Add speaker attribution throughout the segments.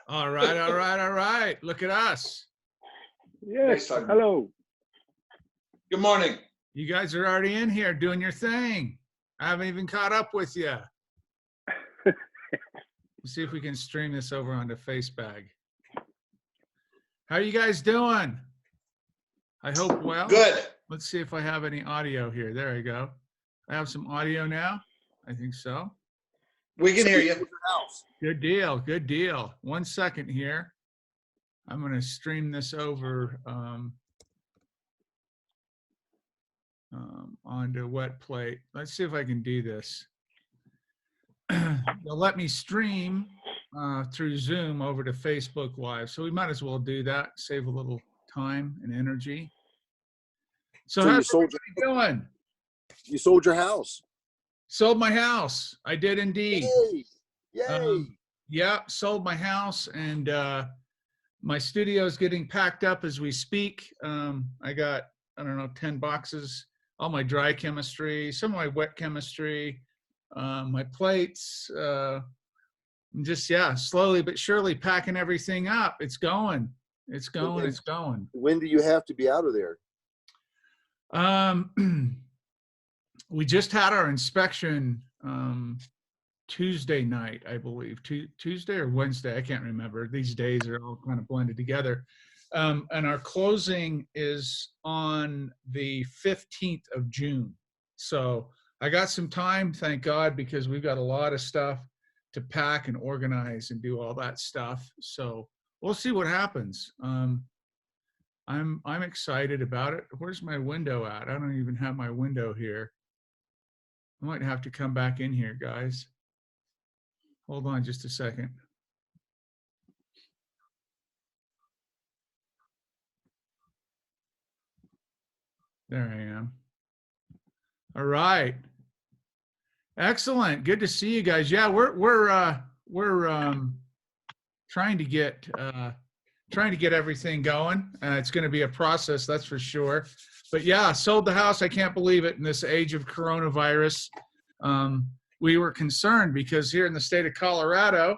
Speaker 1: All right, all right, all right. Look at us.
Speaker 2: Yes, hello.
Speaker 3: Good morning.
Speaker 1: You guys are already in here doing your thing. I haven't even caught up with you. Let's see if we can stream this over onto Facebag. How are you guys doing? I hope well.
Speaker 3: Good.
Speaker 1: Let's see if I have any audio here. There I go. I have some audio now. I think so.
Speaker 3: We can hear you.
Speaker 1: Good deal. Good deal. 1 second here. I'm going to stream this over onto Wet Plate. Let's see if I can do this. They'll let me stream through Zoom over to Facebook Live. So we might as well do that, save a little time and energy. So how's everybody doing?
Speaker 4: You sold your house.
Speaker 1: Sold my house. I did indeed.
Speaker 4: Yay! Yay!
Speaker 1: Yeah, sold my house, and my studio is getting packed up as we speak. I got, I don't know, 10 boxes, all my dry chemistry, some of my wet chemistry, my plates, just, yeah, slowly but surely packing everything up. It's going. It's going. It's going.
Speaker 4: When do you have to be out of there?
Speaker 1: We just had our inspection Tuesday night, I believe. Tuesday or Wednesday, I can't remember. These days are all kind of blended together. And our closing is on the 15th of June. So I got some time, thank God, because we've got a lot of stuff to pack and organize and do all that stuff. So we'll see what happens. I'm excited about it. Where's my window at? I don't even have my window here. I might have to come back in here, guys. Hold on just a second. There I am. All right. Excellent. Good to see you guys. Yeah, we're trying to get everything going. It's going to be a process, that's for sure. But yeah, sold the house. I can't believe it in this age of coronavirus. We were concerned because here in the state of Colorado,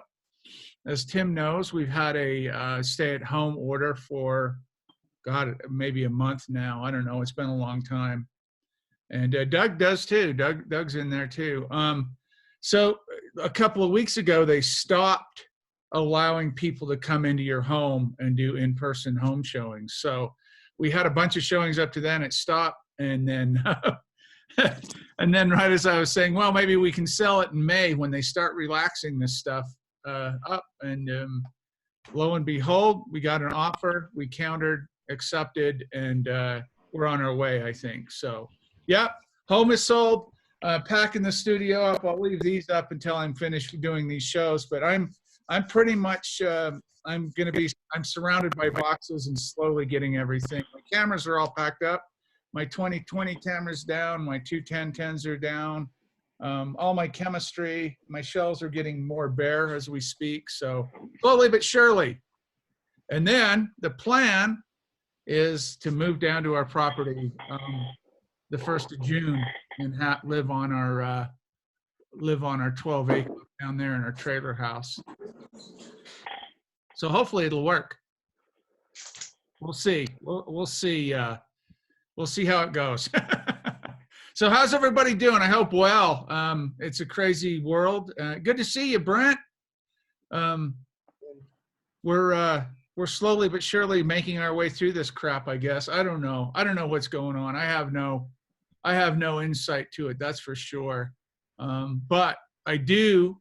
Speaker 1: as Tim knows, we've had a stay-at-home order for, God, maybe a month now. I don't know. It's been a long time. And Doug does too. Doug's in there too. So a couple of weeks ago, they stopped allowing people to come into your home and do in-person home showings. So we had a bunch of showings up to then. It stopped, and then and then right as I was saying, well, maybe we can sell it in May when they start relaxing this stuff up. And lo and behold, we got an offer. We countered, accepted, and we're on our way, I think. So, yeah, home is sold. Packing the studio up. I'll leave these up until I'm finished doing these shows. But I'm pretty much. I'm surrounded by boxes and slowly getting everything. My cameras are all packed up. My 2020 camera's down. My two 1010s are down. All my chemistry, my shelves are getting more bare as we speak. So slowly but surely. And then the plan is to move down to our property the 1st of June and live on our 12 acres down there in our trailer house. So hopefully it'll work. We'll see. We'll see. We'll see how it goes. So how's everybody doing? I hope well. It's a crazy world. Good to see you, Brent. We're slowly but surely making our way through this crap, I guess. I don't know. I don't know what's going on. I have no insight to it. That's for sure. But I do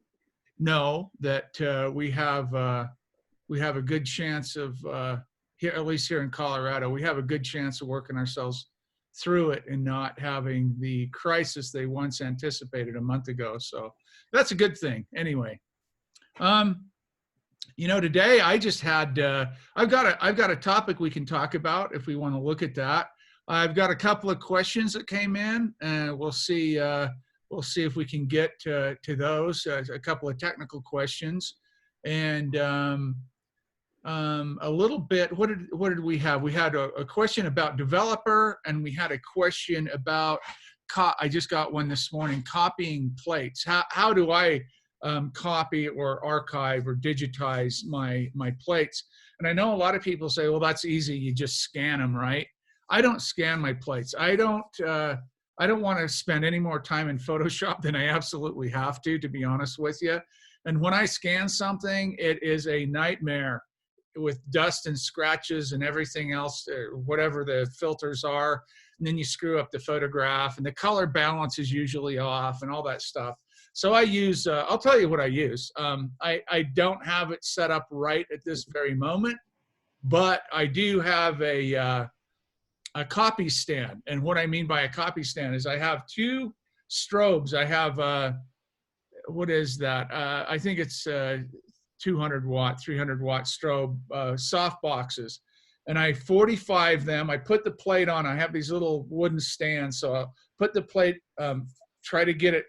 Speaker 1: know that we have a good chance of here, at least here in Colorado, we have a good chance of working ourselves through it and not having the crisis they once anticipated a month ago. So that's a good thing. Anyway, you know, today I just had I've got a topic we can talk about if we want to look at that. I've got a couple of questions that came in, and we'll see if we can get to those. A couple of technical questions, and a little bit. What did we have? We had a question about developer, and we had a question about. I just got one this morning. Copying plates. How do I copy or archive or digitize my plates. And I know a lot of people say, well, that's easy. You just scan them, right? I don't scan my plates. I don't want to spend any more time in Photoshop than I absolutely have to be honest with you. And when I scan something, it is a nightmare with dust and scratches and everything else, whatever the filters are. And then you screw up the photograph and the color balance is usually off and all that stuff. So I use, I'll tell you what I use. I don't have it set up right at this very moment, but I do have a copy stand. And what I mean by a copy stand is I have two strobes. I have, what is that? I think it's 200 watt, 300 watt strobe soft boxes. And I 45 them. I put the plate on. I have these little wooden stands. So I'll put the plate, try to get it,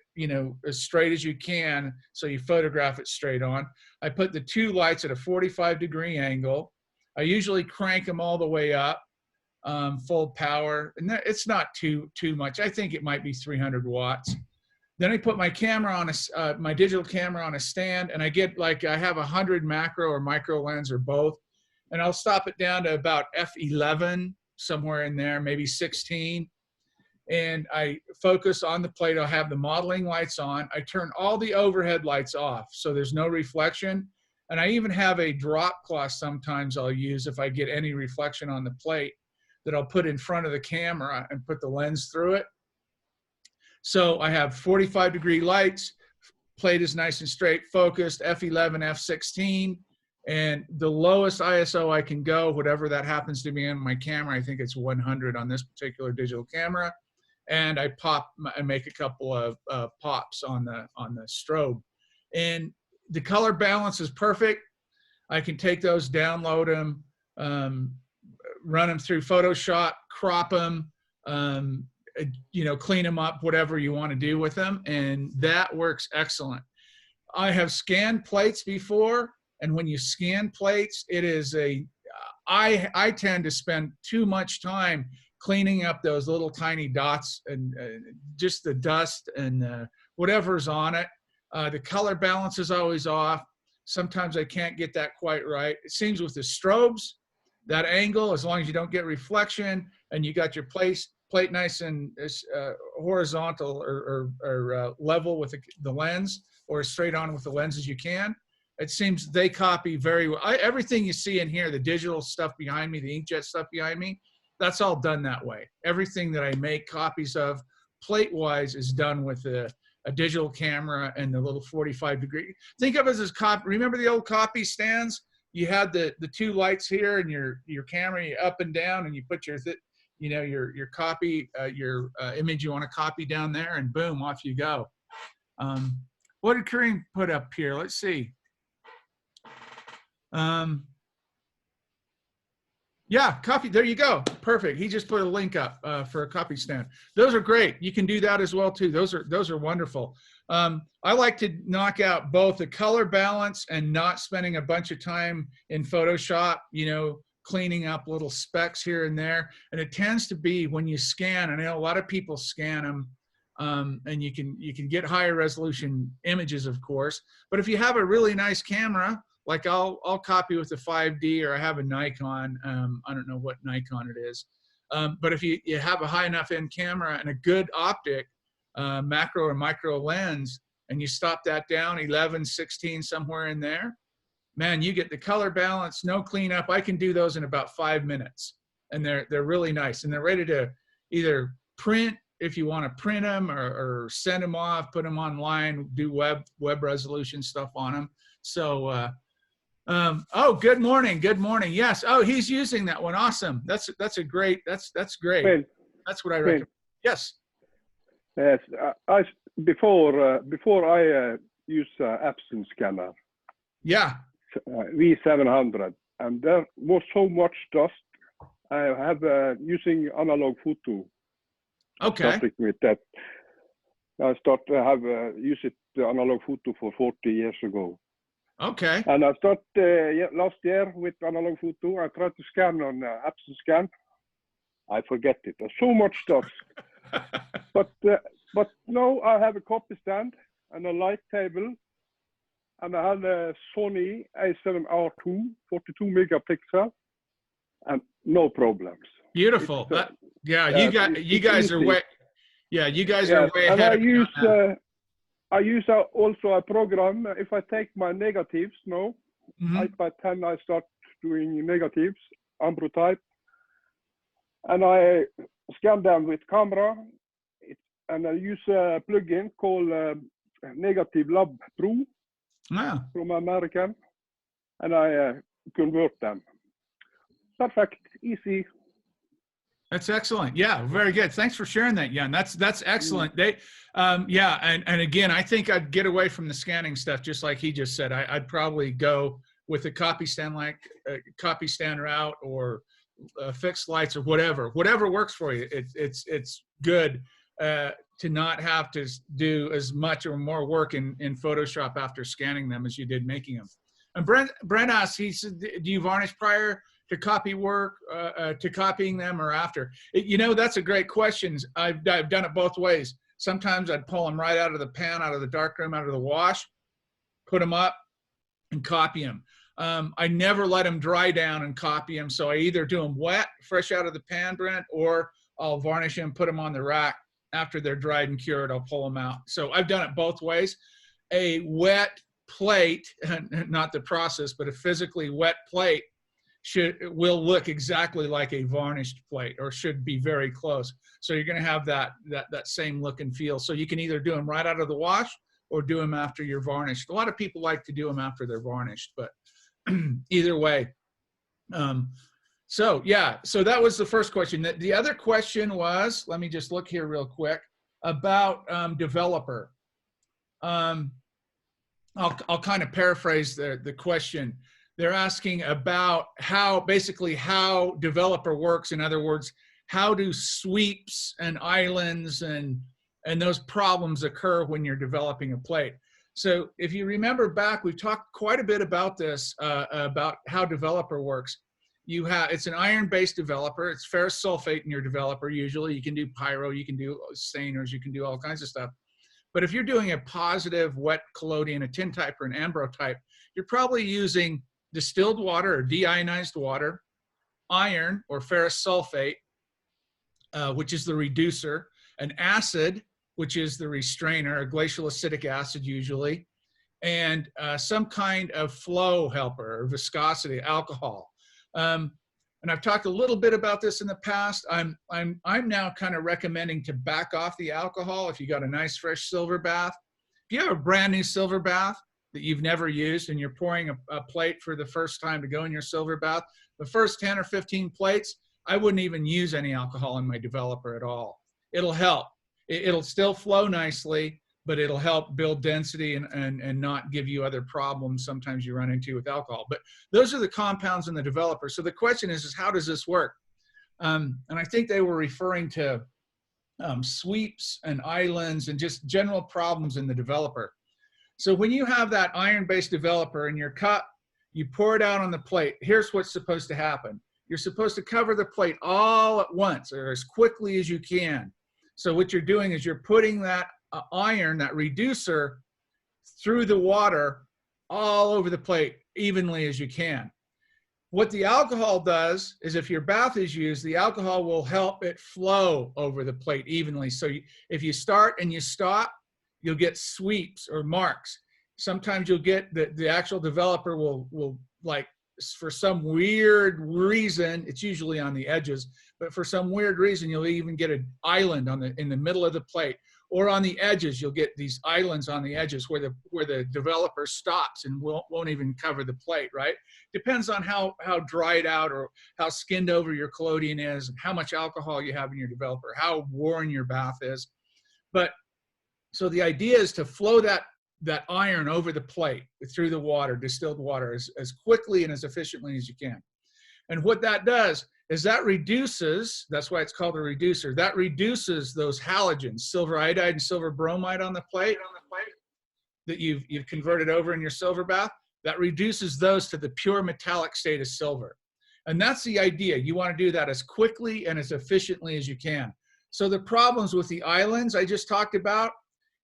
Speaker 1: as straight as you can. So you photograph it straight on. I put the two lights at a 45-degree angle. I usually crank them all the way up, full power. And it's not too much. I think it might be 300 watts. Then I put my camera on my digital camera on a stand, and I get I have 100 macro or micro lens or both, and I'll stop it down to about f11, somewhere in there, maybe 16. And I focus on the plate. I'll have the modeling lights on. I turn all the overhead lights off, so there's no reflection. And I even have a drop cloth sometimes I'll use if I get any reflection on the plate that I'll put in front of the camera and put the lens through it. So I have 45-degree lights, plate is nice and straight, focused, f11, f16, and the lowest ISO I can go, whatever that happens to be on my camera, I think it's 100 on this particular digital camera, and I make a couple of pops on the strobe. And the color balance is perfect. I can take those, download them, run them through Photoshop, crop them, clean them up, whatever you want to do with them. And that works excellent. I have scanned plates before. And when you scan plates, it is I tend to spend too much time cleaning up those little tiny dots and just the dust and whatever's on it. The color balance is always off. Sometimes I can't get that quite right. It seems with the strobes, that angle, as long as you don't get reflection and you got your plate nice and horizontal or level with the lens, or as straight on with the lens as you can, it seems they copy very well. Everything you see in here, the digital stuff behind me, the inkjet stuff behind me, that's all done that way. Everything that I make copies of plate-wise is done with a digital camera and the little 45-degree. Think of it as copy. Remember the old copy stands? You had the two lights here and your camera up and down, and you put your copy, your image you want to copy down there, and boom, off you go. What did Kareem put up here? Let's see. Yeah, copy. There you go. Perfect. He just put a link up for a copy stand. Those are great. You can do that as well too. Those are wonderful. I like to knock out both the color balance and not spending a bunch of time in Photoshop, cleaning up little specks here and there. And it tends to be when you scan, and I know a lot of people scan them, and you can get higher resolution images, of course. But if you have a really nice camera, like I'll copy with a 5D, or I have a Nikon. I don't know what Nikon it is. But if you have a high enough end camera and a good optic, macro or micro lens, and you stop that down 11, 16, somewhere in there, man, you get the color balance, no cleanup. I can do those in about 5 minutes, and they're really nice, and they're ready to either print if you want to print them, or send them off, put them online, do web resolution stuff on them. So oh, good morning. Yes. Oh, he's using that one. Awesome. That's great. That's great.
Speaker 2: Quinn,
Speaker 1: that's what I recommend. Yes.
Speaker 2: Yes. Before I use Epson scanner.
Speaker 1: Yeah.
Speaker 2: V700, and there was so much dust. I have using analog photo.
Speaker 1: Okay.
Speaker 2: Starting with that. I used it analog photo for 40 years ago.
Speaker 1: Okay.
Speaker 2: And I started last year with analog photo. I tried to scan on Epson scan. I forget it. There's so much stuff. but now I have a copy stand and a light table, and I had a Sony A7R2, 42 megapixel, and no problems.
Speaker 1: Beautiful.
Speaker 2: It's,
Speaker 1: Yeah,
Speaker 2: yeah,
Speaker 1: you guys are
Speaker 2: easy.
Speaker 1: way, yeah, you guys
Speaker 2: Yes,
Speaker 1: are way
Speaker 2: and
Speaker 1: ahead
Speaker 2: I
Speaker 1: of me on
Speaker 2: use
Speaker 1: that.
Speaker 2: Also a program. If I take my negatives now,
Speaker 1: Mhm.
Speaker 2: iPad 10, I start doing negatives, ambrotype, and I scan them with camera. And I use a plugin called Negative Lab Pro
Speaker 1: Yeah,
Speaker 2: from American, and I convert them. Perfect, easy.
Speaker 1: that's excellent. Yeah, very good. Thanks for sharing that, Jan. That's excellent. Yeah, and again, I think I'd get away from the scanning stuff, just like he just said. I'd probably go with a copy stand route, or fixed lights, or whatever works for you. It's good to not have to do as much or more work in Photoshop after scanning them as you did making them. And Brent asked, he said, do you varnish prior to copying them, or after? That's a great question. I've done it both ways. Sometimes I'd pull them right out of the pan, out of the darkroom, out of the wash, put them up, and copy them. I never let them dry down and copy them. So I either do them wet, fresh out of the pan, Brent, or I'll varnish them, put them on the rack. After they're dried and cured, I'll pull them out. So I've done it both ways. A wet plate, not the process, but a physically wet plate will look exactly like a varnished plate, or should be very close. So you're going to have that same look and feel. So you can either do them right out of the wash, or do them after you're varnished. A lot of people like to do them after they're varnished, but either way. So that was the first question. The other question was, let me just look here real quick, about developer. I'll kind of paraphrase the question. They're asking about how developer works. In other words, how do sweeps and islands and those problems occur when you're developing a plate. So if you remember back, we've talked quite a bit about this, about how developer works. It's an iron-based developer. It's ferrous sulfate in your developer. Usually you can do pyro, you can do stainers, you can do all kinds of stuff. But if you're doing a positive wet collodion, a tintype, or an ambrotype, you're probably using distilled water or deionized water, iron or ferrous sulfate, which is the reducer, an acid, which is the restrainer, a glacial acidic acid usually, and some kind of flow helper or viscosity, alcohol. And I've talked a little bit about this in the past. I'm now kind of recommending to back off the alcohol if you got a nice fresh silver bath. If you have a brand new silver bath that you've never used and you're pouring a plate for the first time to go in your silver bath, the first 10 or 15 plates, I wouldn't even use any alcohol in my developer at all. It'll help. It'll still flow nicely, but it'll help build density and not give you other problems sometimes you run into with alcohol. But those are the compounds in the developer. So the question is how does this work? And I think they were referring to sweeps and islands and just general problems in the developer. So when you have that iron-based developer in your cup, you pour it out on the plate. Here's what's supposed to happen. You're supposed to cover the plate all at once, or as quickly as you can. So what you're doing is you're putting that iron, that reducer, through the water all over the plate evenly as you can. What the alcohol does is if your bath is used, the alcohol will help it flow over the plate evenly. So if you start and you stop, you'll get sweeps or marks. Sometimes you'll get the actual developer will like, for some weird reason, it's usually on the edges, but for some weird reason, you'll even get an island in the middle of the plate, or on the edges, you'll get these islands on the edges where the developer stops and won't even cover the plate, right? Depends on how dried out or how skinned over your collodion is, and how much alcohol you have in your developer, how worn your bath is. But so the idea is to flow that iron over the plate through the water, distilled water, as quickly and as efficiently as you can. And what that does is that reduces, that's why it's called a reducer, that reduces those halogens, silver iodide and silver bromide on the plate that you've converted over in your silver bath, that reduces those to the pure metallic state of silver. And that's the idea. You want to do that as quickly and as efficiently as you can. So the problems with the islands I just talked about,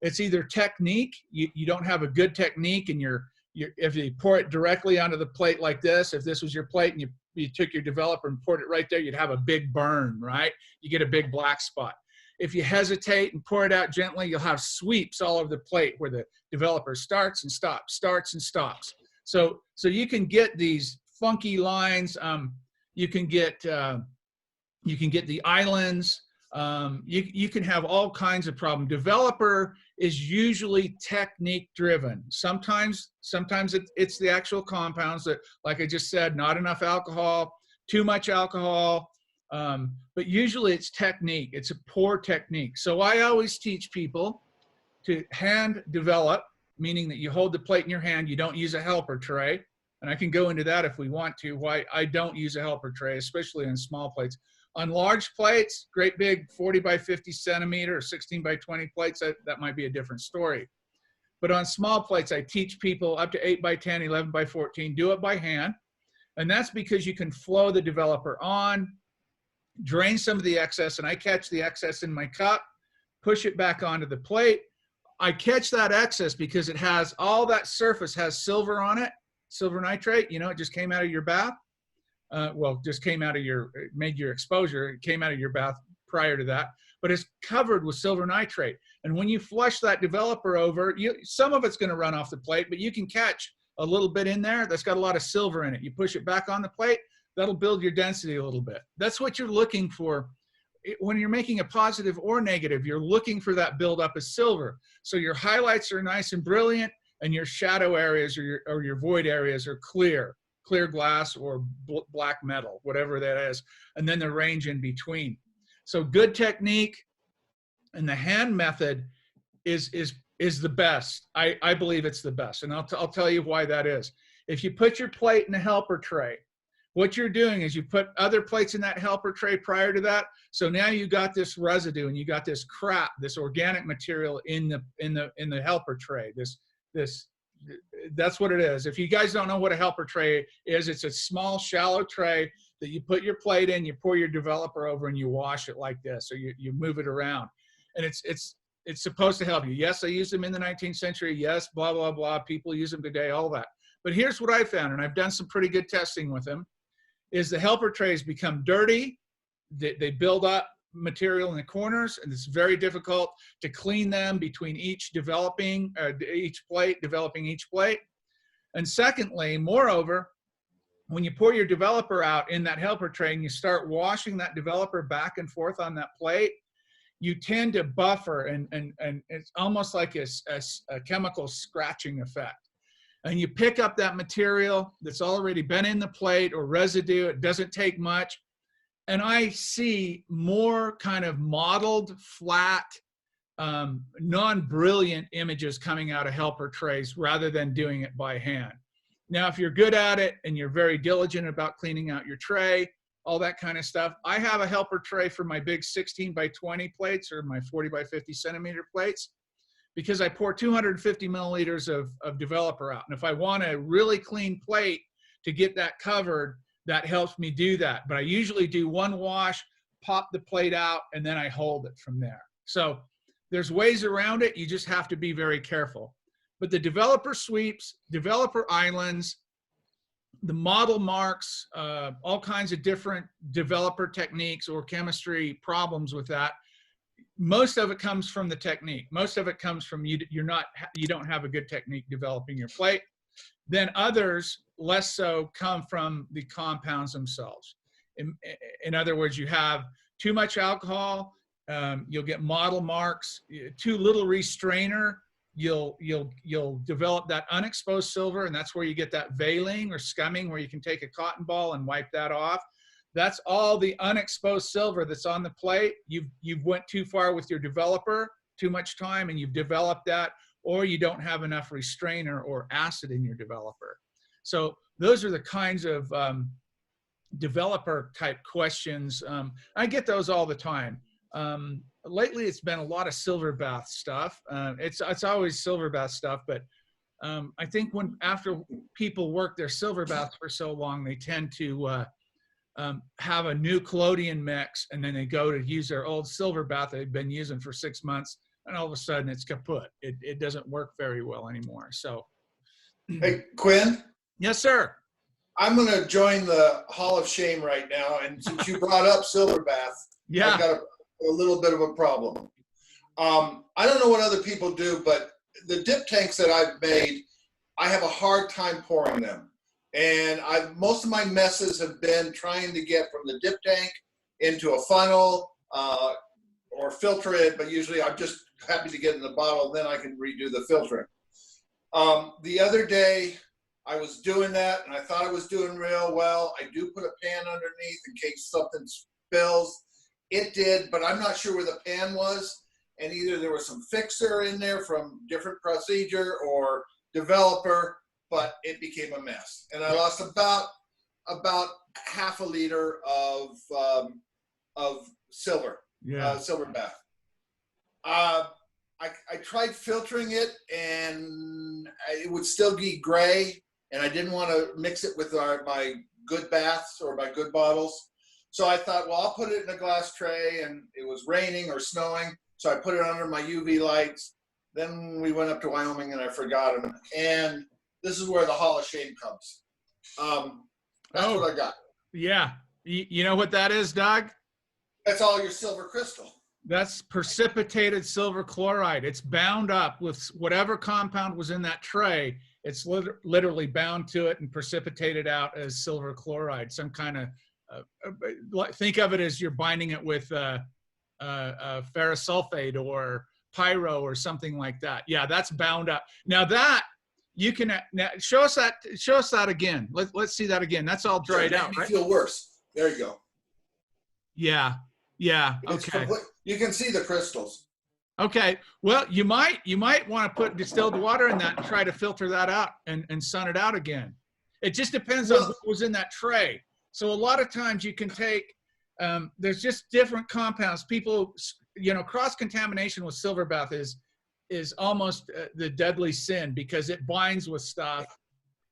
Speaker 1: it's either technique, you don't have a good technique and you're if you pour it directly onto the plate like this, if this was your plate and you took your developer and poured it right there, you'd have a big burn, right? You get a big black spot. If you hesitate and pour it out gently, you'll have sweeps all over the plate where the developer starts and stops, starts and stops. So you can get these funky lines. You can get the islands. You can have all kinds of problems. Developer is usually technique driven. Sometimes it's the actual compounds that, like I just said, not enough alcohol, too much alcohol, but usually it's technique. It's a poor technique. So I always teach people to hand develop, meaning that you hold the plate in your hand, you don't use a helper tray. And I can go into that if we want to, why I don't use a helper tray, especially on small plates. On large plates, great big 40 by 50 centimeter or 16 by 20 plates, that might be a different story. But on small plates, I teach people up to 8 by 10, 11 by 14, do it by hand. And that's because you can flow the developer on, drain some of the excess, and I catch the excess in my cup, push it back onto the plate. I catch that excess because it has, all that surface has silver on it, silver nitrate, you know, it just came out of your bath. Well, just came out of made your exposure. It came out of your bath prior to that, but it's covered with silver nitrate. And when you flush that developer over, some of it's going to run off the plate, but you can catch a little bit in there that's got a lot of silver in it. You push it back on the plate, that'll build your density a little bit. That's what you're looking for. When you're making a positive or negative, you're looking for that buildup of silver. So your highlights are nice and brilliant, and your shadow areas or your void areas are clear glass or black metal, whatever that is, and then the range in between. So good technique and the hand method is the best. I believe it's the best, and I'll tell you why that is. If you put your plate in a helper tray, what you're doing is you put other plates in that helper tray prior to that, so now you got this residue and you got this crap, this organic material in the helper tray. That's what it is. If you guys don't know what a helper tray is, it's a small, shallow tray that you put your plate in, you pour your developer over, and you wash it like this, or you move it around. And it's supposed to help you. Yes, I used them in the 19th century. Yes, blah, blah, blah. People use them today, all that. But here's what I found, and I've done some pretty good testing with them, is the helper trays become dirty. They build up material in the corners, and it's very difficult to clean them between each developing each plate. And secondly, moreover, when you pour your developer out in that helper tray and you start washing that developer back and forth on that plate, you tend to buffer, and it's almost like a chemical scratching effect. And you pick up that material that's already been in the plate or residue. It doesn't take much. And I see more kind of modeled, flat, non-brilliant images coming out of helper trays rather than doing it by hand. Now, if you're good at it and you're very diligent about cleaning out your tray, all that kind of stuff, I have a helper tray for my big 16 by 20 plates or my 40 by 50 centimeter plates, because I pour 250 milliliters of developer out. And if I want a really clean plate to get that covered, that helps me do that. But I usually do one wash, pop the plate out, and then I hold it from there. So there's ways around it. You just have to be very careful. But the developer sweeps, developer islands, the model marks, all kinds of different developer techniques or chemistry problems with that. Most of it comes from the technique. Most of it comes from you don't have a good technique developing your plate. Then others, less so, come from the compounds themselves. In other words, you have too much alcohol, you'll get model marks. Too little restrainer, you'll develop that unexposed silver, and that's where you get that veiling or scumming, where you can take a cotton ball and wipe that off. That's all the unexposed silver that's on the plate. You've went too far with your developer, too much time, and you've developed that, or you don't have enough restrainer or acid in your developer. So those are the kinds of developer type questions. I get those all the time. Lately, it's been a lot of silver bath stuff. It's always silver bath stuff, but I think after people work their silver baths for so long, they tend to have a new collodion mix, and then they go to use their old silver bath they've been using for 6 months, and all of a sudden it's kaput. It doesn't work very well anymore. So
Speaker 3: Hey, Quinn,
Speaker 1: Yes, sir.
Speaker 3: I'm going to join the Hall of Shame right now. And since you brought up silver bath,
Speaker 1: Yeah.
Speaker 3: I've got a little bit of a problem. I don't know what other people do, but the dip tanks that I've made, I have a hard time pouring them. And most of my messes have been trying to get from the dip tank into a funnel or filter it, but usually I'm just happy to get in the bottle, then I can redo the filtering. The other day, I was doing that, and I thought I was doing real well. I do put a pan underneath in case something spills. It did, but I'm not sure where the pan was, and either there was some fixer in there from different procedure or developer, but it became a mess. And I lost about half a liter of silver, silver bath. I tried filtering it, and it would still be gray, and I didn't want to mix it with my good baths or my good bottles. So I thought, well, I'll put it in a glass tray, and it was raining or snowing, so I put it under my UV lights. Then we went up to Wyoming, and I forgot them. And this is where the Hall of Shame comes. That's what I got.
Speaker 1: Yeah. You know what that is, Doug?
Speaker 3: That's all your silver crystal.
Speaker 1: That's precipitated silver chloride. It's bound up with whatever compound was in that tray. It's literally bound to it and precipitated out as silver chloride. Some kind of, think of it as you're binding it with ferrous sulfate or pyro or something like that. Yeah, that's bound up. Now that you can show us that again. Let's see that again. That's all dried out, right?
Speaker 3: Feel worse. There you go.
Speaker 1: Yeah. Yeah. Okay.
Speaker 3: You can see the crystals.
Speaker 1: Okay. Well, you might want to put distilled water in that and try to filter that out and sun it out again. It just depends on what was in that tray. So a lot of times you can take, there's just different compounds. People, cross-contamination with silver bath is almost the deadly sin because it binds with stuff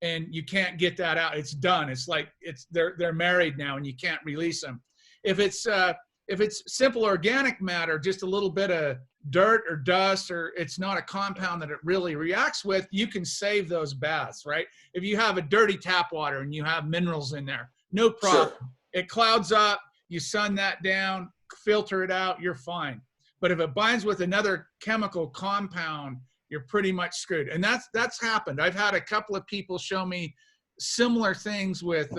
Speaker 1: and you can't get that out. It's done. It's like they're married now and you can't release them. If it's simple organic matter, just a little bit of dirt or dust, or it's not a compound that it really reacts with, you can save those baths, right? If you have a dirty tap water and you have minerals in there, no problem. Sure. It clouds up, you sun that down, filter it out, you're fine. But if it binds with another chemical compound, you're pretty much screwed. And that's happened. I've had a couple of people show me similar things with,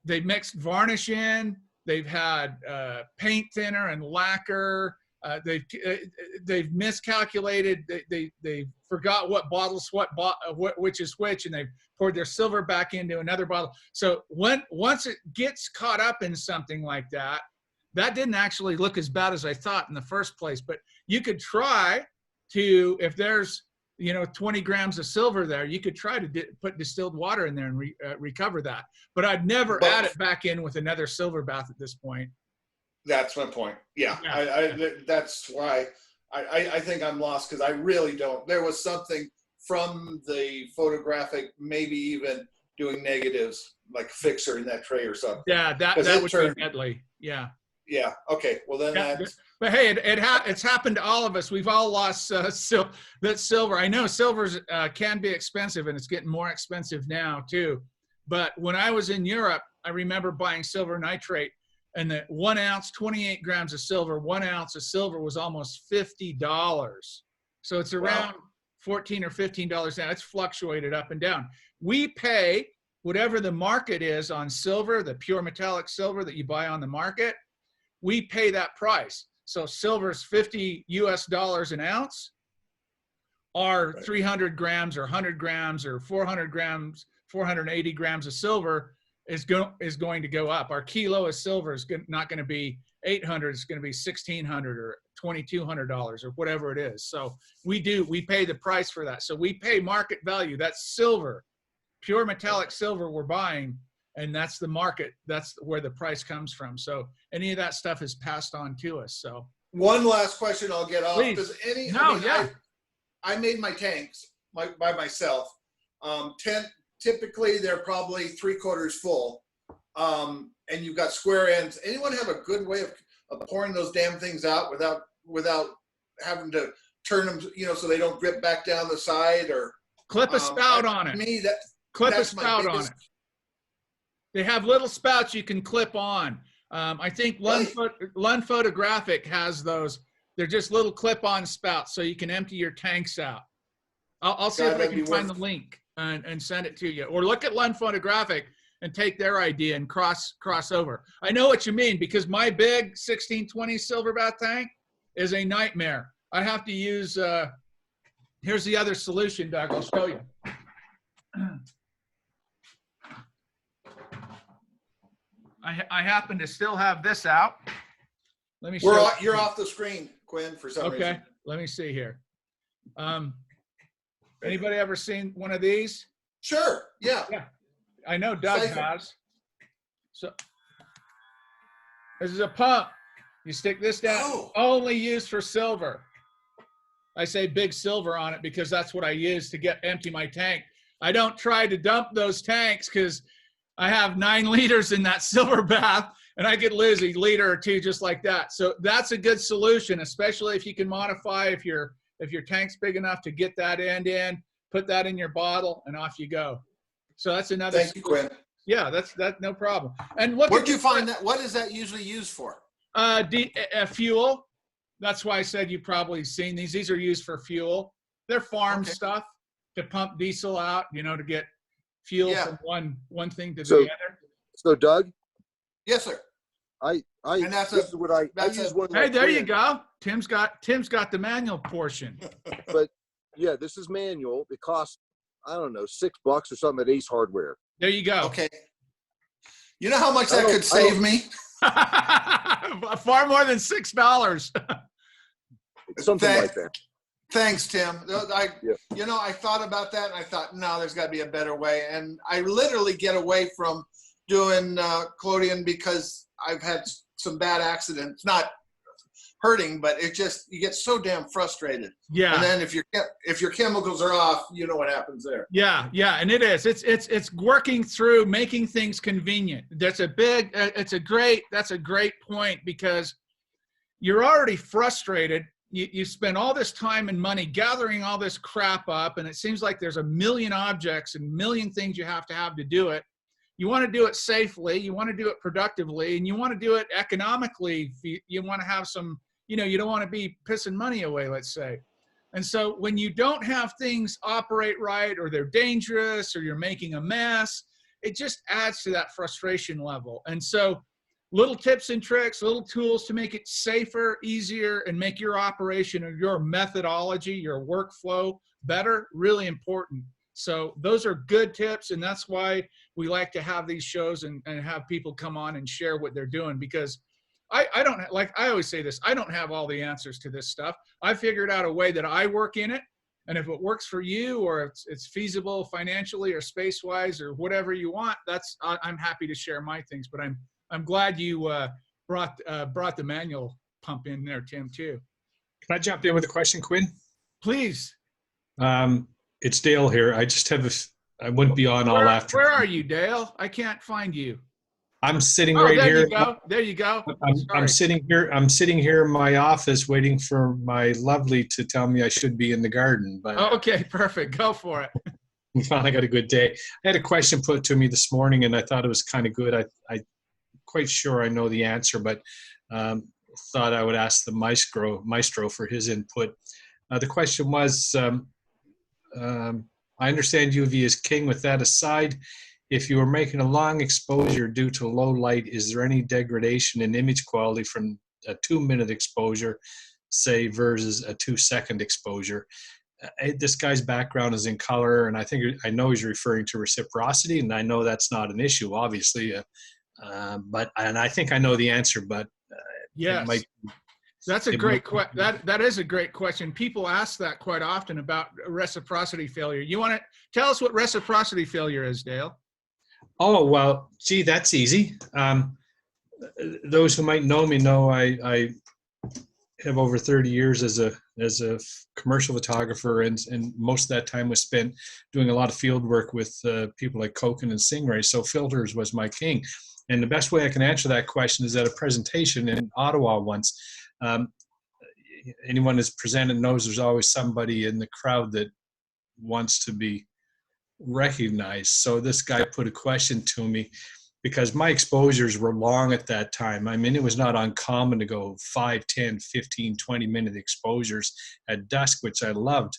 Speaker 1: they mixed varnish in, they've had paint thinner and lacquer. They've miscalculated. They forgot what bottles which is which, and they've poured their silver back into another bottle. So once it gets caught up in something like that, that didn't actually look as bad as I thought in the first place. But you could try to, if there's 20 grams of silver there, you could try to put distilled water in there and recover that. But I'd never add it back in with another silver bath at this point. That's
Speaker 3: my point. Yeah. That's why I think I'm lost, because I really don't. There was something from the photographic, maybe even doing negatives, like fixer in that tray or something.
Speaker 1: Yeah, that would be deadly. Yeah.
Speaker 3: Yeah. Okay. Well, then that's.
Speaker 1: But hey, it's happened to all of us. We've all lost that silver. I know silver can be expensive, and it's getting more expensive now too. But when I was in Europe, I remember buying silver nitrate, and the 1 ounce, 28 grams of silver, 1 ounce of silver was almost $50. So it's around $14 or $15 now. It's fluctuated up and down. We pay whatever the market is on silver, the pure metallic silver that you buy on the market. We pay that price. So silver's $50 US an ounce. Our 300 grams or 100 grams or 400 grams, 480 grams of silver is going to go up. Our kilo of silver is not going to be 800. It's going to be $1,600 or $2,200 or whatever it is. So we pay the price for that. So we pay market value. That's silver, pure metallic silver we're buying. And that's the market. That's where the price comes from. So any of that stuff is passed on to us. So
Speaker 3: one last question, I'll get off.
Speaker 1: Please.
Speaker 3: I made my tanks by myself. Typically they're probably 3/4 full, and you've got square ends. Anyone have a good way of pouring those damn things out without having to turn them, so they don't drip back down the side? Or
Speaker 1: Clip a spout on
Speaker 3: To
Speaker 1: it.
Speaker 3: me, that
Speaker 1: Clip a
Speaker 3: that's my
Speaker 1: spout on
Speaker 3: biggest.
Speaker 1: it. They have little spouts you can clip on. I think
Speaker 3: Really?
Speaker 1: Lund Photographic has those. They're just little clip-on spouts, so you can empty your tanks out. I'll see
Speaker 3: God,
Speaker 1: if I
Speaker 3: that'd
Speaker 1: can
Speaker 3: be
Speaker 1: find the
Speaker 3: worth-
Speaker 1: link and send it to you. Or look at Lund Photographic and take their idea and cross over. I know what you mean, because my big 1620 silverback tank is a nightmare. I have to use, here's the other solution, Doug. I'll show you. I happen to still have this out. Let me show
Speaker 3: You're off the screen, Quinn, for some
Speaker 1: Okay,
Speaker 3: reason.
Speaker 1: let me see here. Anybody ever seen one of these?
Speaker 3: Sure. Yeah.
Speaker 1: Yeah, I know Doug
Speaker 3: Siphon.
Speaker 1: has. So this is a pump. You stick this down.
Speaker 3: Oh.
Speaker 1: Only used for silver. I say big silver on it because that's what I use to empty my tank. I don't try to dump those tanks because I have 9 liters in that silver bath, and I get Lizzie liter or 2 just like that. So that's a good solution, especially if you can modify if your tank's big enough to get that end in, put that in your bottle, and off you go. So that's another.
Speaker 3: Thank you, Quinn.
Speaker 1: Yeah, that's no problem. And look,
Speaker 3: Where'd you find that? What is that usually used for?
Speaker 1: Fuel. That's why I said you've probably seen these. These are used for fuel. They're farm stuff to pump diesel out, to get fuel from one thing to the other.
Speaker 4: So Doug,
Speaker 3: Yes, sir.
Speaker 4: this is what I use one.
Speaker 1: Hey,
Speaker 4: like
Speaker 1: there you
Speaker 4: Quinn,
Speaker 1: go. Tim's got the manual portion.
Speaker 4: But yeah, this is manual. It costs, I don't know, $6 or something at Ace Hardware.
Speaker 1: There you go.
Speaker 3: Okay. You know how much that could save me?
Speaker 1: Far more than $6.
Speaker 4: Something like that.
Speaker 3: Thanks, Tim.
Speaker 4: Yeah.
Speaker 3: I thought about that and I thought, no, there's got to be a better way. And I literally get away from doing Collodion because I've had some bad accidents. Not hurting, but you get so damn frustrated.
Speaker 1: Yeah.
Speaker 3: And then if your chemicals are off, you know what happens there.
Speaker 1: Yeah, and it is. It's working through making things convenient. That's a great point, because you're already frustrated. You spend all this time and money gathering all this crap up, and it seems like there's a million objects and a million things you have to do it. You want to do it safely, you want to do it productively, and you want to do it economically. You want to have some, you don't want to be pissing money away, let's say. And so when you don't have things operate right, or they're dangerous, or you're making a mess, it just adds to that frustration level. And so little tips and tricks, little tools to make it safer, easier, and make your operation or your methodology, your workflow better, really important. So those are good tips, and that's why we like to have these shows and have people come on and share what they're doing, because I don't, like I always say this, I don't have all the answers to this stuff. I figured out a way that I work in it, and if it works for you, or it's feasible financially or space-wise or whatever you want, I'm happy to share my things. But I'm glad you brought the manual pump in there, Tim, too.
Speaker 5: Can I jump in with a question, Quinn?
Speaker 1: Please.
Speaker 5: It's Dale here. I just have I wouldn't be on all afternoon.
Speaker 1: Where are you, Dale? I can't find you.
Speaker 5: I'm sitting right
Speaker 1: there
Speaker 5: here.
Speaker 1: You go. There you go.
Speaker 5: I'm sitting here. I'm sitting here in my office waiting for my lovely to tell me I should be in the garden. But
Speaker 1: okay, perfect. Go for it.
Speaker 5: we finally got a good day. I had a question put to me this morning, and I thought it was kind of good. I quite sure I know the answer, but thought I would ask the maestro for his input. The question was, I understand UV is king. With that aside, if you were making a long exposure due to low light, is there any degradation in image quality from a 2-minute exposure, say, versus a 2-second exposure? This guy's background is in color, and I know he's referring to reciprocity, and I know that's not an issue, obviously. But I think I know the answer, but
Speaker 1: yes. That's a great question. That is a great question. People ask that quite often about reciprocity failure. You want to tell us what reciprocity failure is, Dale?
Speaker 5: Oh, well, gee, that's easy. Those who might know me know I have over 30 years as a commercial photographer, and most of that time was spent doing a lot of field work with people like Koken and Stingray. So filters was my king. And the best way I can answer that question is at a presentation in Ottawa once. Anyone that's presented knows there's always somebody in the crowd that wants to be recognized. So this guy put a question to me, because my exposures were long at that time. I mean, it was not uncommon to go 5, 10, 15, 20-minute exposures at dusk, which I loved.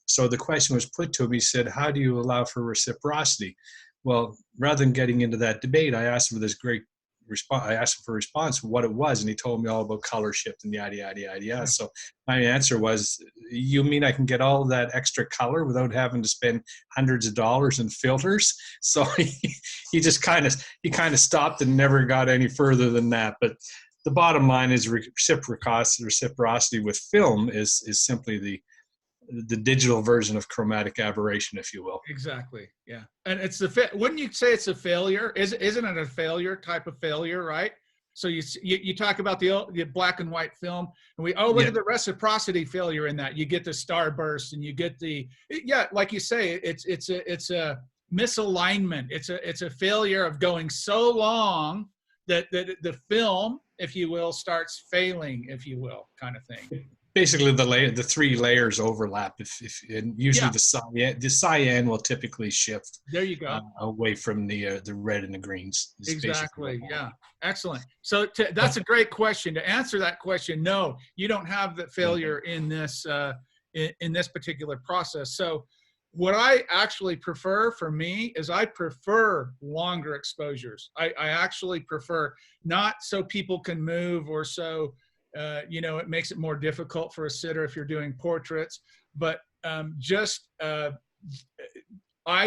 Speaker 5: So the question was put to him. He said, how do you allow for reciprocity? Well, rather than getting into that debate, I asked him for this great response. I asked him for a response, what it was, and he told me all about color shift and yada, yada, yada, yada. So my answer was, you mean I can get all that extra color without having to spend hundreds of dollars in filters? So he just kind of stopped and never got any further than that. But the bottom line is reciprocity with film is simply the digital version of chromatic aberration, if you will.
Speaker 1: Exactly. Yeah. And it's wouldn't you say it's a failure? Isn't it a failure type of failure, right? So you talk about the black and white film, and look at the reciprocity failure in that. You get the starburst, and you get like you say, it's a misalignment. It's a failure of going so long that the film, if you will, starts failing, if you will, kind of thing.
Speaker 5: Basically, the 3 layers overlap. And usually the cyan will typically shift.
Speaker 1: There you go.
Speaker 5: Away from the red and the greens.
Speaker 1: Exactly. Yeah. Excellent. So that's a great question. To answer that question, no, you don't have the failure in this particular process. So what I actually prefer for me is I prefer longer exposures. I actually prefer, not so people can move or so. It makes it more difficult for a sitter if you're doing portraits, but I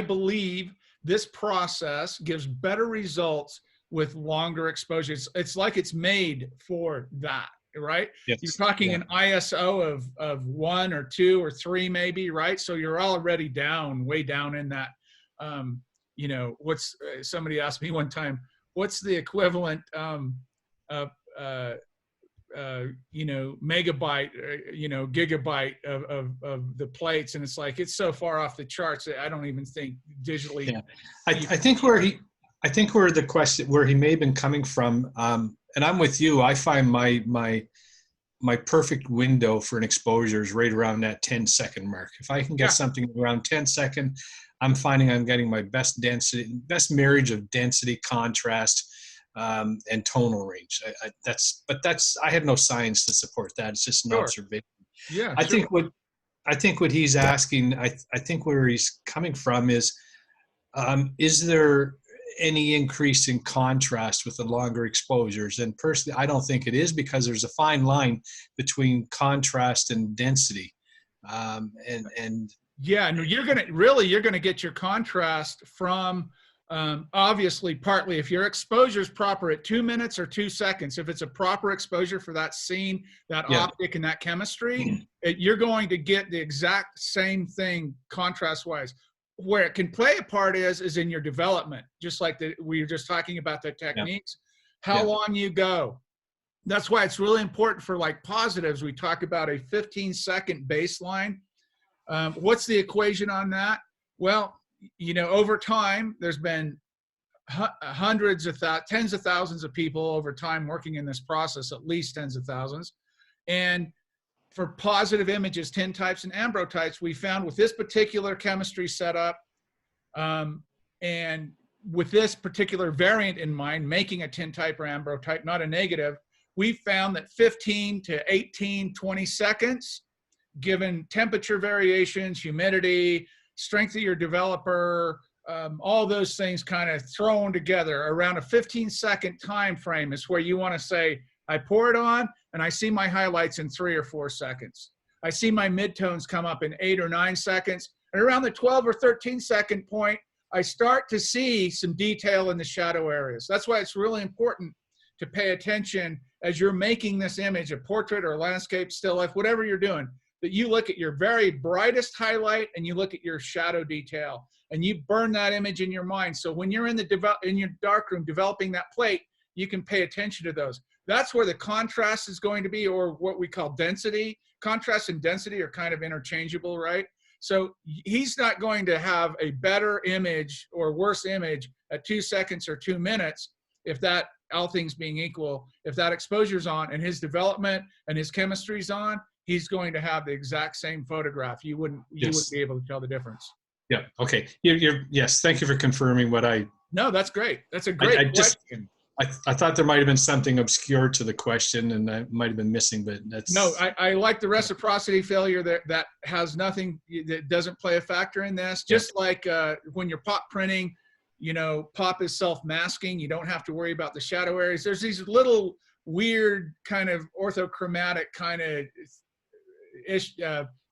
Speaker 1: believe this process gives better results with longer exposures. It's like it's made for that, right?
Speaker 5: Yes.
Speaker 1: You're talking an ISO of 1 or 2 or 3 maybe, right? So you're already way down in that. Somebody asked me one time, what's the equivalent of megabyte, gigabyte of the plates, and it's like, it's so far off the charts that I don't even think digitally.
Speaker 5: Yeah, I think where the question, where he may have been coming from, and I'm with you. I find my perfect window for an exposure is right around that 10-second mark. If I can get something around 10 second, I'm finding I'm getting my best marriage of density, contrast, and tonal range. I have no science to support that. It's just an observation.
Speaker 1: Yeah.
Speaker 5: I think what he's asking, I think where he's coming from is there any increase in contrast with the longer exposures? And personally, I don't think it is, because there's a fine line between contrast and density. And
Speaker 1: you're gonna get your contrast from, obviously, partly if your exposure is proper at 2 minutes or 2 seconds. If it's a proper exposure for that scene, that optic and that chemistry, you're going to get the exact same thing contrast wise. Where it can play a part is in your development, just like we were just talking about the techniques, how long you go. That's why it's really important for like positives. We talk about a 15-second baseline. What's the equation on that? Well, over time, there's been tens of thousands of people over time working in this process, at least tens of thousands. And for positive images, tintypes and ambrotypes, we found with this particular chemistry setup, and with this particular variant in mind, making a tintype or ambrotype, not a negative, we found that 15 to 18, 20 seconds, given temperature variations, humidity, strength of your developer, all those things kind of thrown together around a 15-second time frame is where you want to say, I pour it on and I see my highlights in 3 or 4 seconds. I see my midtones come up in 8 or 9 seconds. And around the 12 or 13 second point, I start to see some detail in the shadow areas. That's why it's really important to pay attention as you're making this image, a portrait or a landscape, still life, whatever you're doing, that you look at your very brightest highlight and you look at your shadow detail and you burn that image in your mind. So when you're in your darkroom developing that plate, you can pay attention to those. That's where the contrast is going to be, or what we call density. Contrast and density are kind of interchangeable, right? So he's not going to have a better image or worse image at 2 seconds or 2 minutes if that, all things being equal, if that exposure's on and his development and his chemistry's on. he's going to have the exact same photograph. You wouldn't
Speaker 5: Yes.
Speaker 1: be able to tell the difference.
Speaker 5: Yeah. Okay. Yes. Thank you for confirming what I.
Speaker 1: No, that's great. That's a great question.
Speaker 5: I thought there might have been something obscure to the question, and I might have been missing, but that's.
Speaker 1: No, I like the reciprocity failure that has nothing, that doesn't play a factor in this. Just like when you're pop printing, you know, pop is self-masking. You don't have to worry about the shadow areas. There's these little weird kind of orthochromatic kind of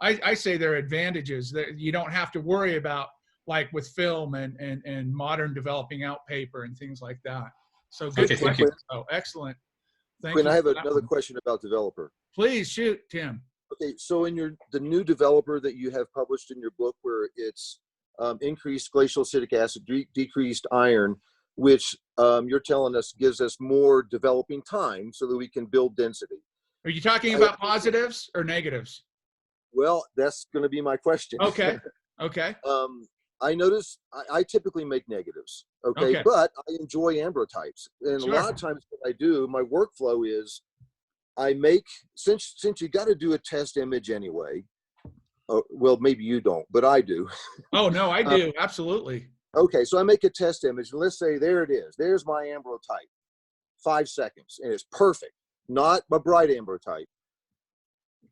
Speaker 1: I say they're advantages that you don't have to worry about, like with film and modern developing out paper and things like that. So good
Speaker 5: Okay, thank
Speaker 1: question.
Speaker 5: you.
Speaker 1: Oh, excellent. Thank
Speaker 4: Quinn,
Speaker 1: you
Speaker 4: I have
Speaker 1: for that
Speaker 4: another
Speaker 1: one.
Speaker 4: question about developer.
Speaker 1: Please shoot, Tim.
Speaker 4: Okay, so in the new developer that you have published in your book, where it's increased glacial acidic acid, decreased iron, which you're telling us gives us more developing time so that we can build density.
Speaker 1: Are you talking about positives or negatives?
Speaker 4: Well, that's going to be my question.
Speaker 1: Okay. Okay.
Speaker 4: I notice I typically make negatives, okay? But I enjoy ambrotypes. And
Speaker 1: Sure.
Speaker 4: a lot of times what I do, my workflow is I make, since you got to do a test image anyway, well, maybe you don't, but I do.
Speaker 1: Oh, no, I do. Absolutely.
Speaker 4: Okay, so I make a test image, and let's say there it is. There's my ambrotype, 5 seconds, and it's perfect. Not a bright ambrotype.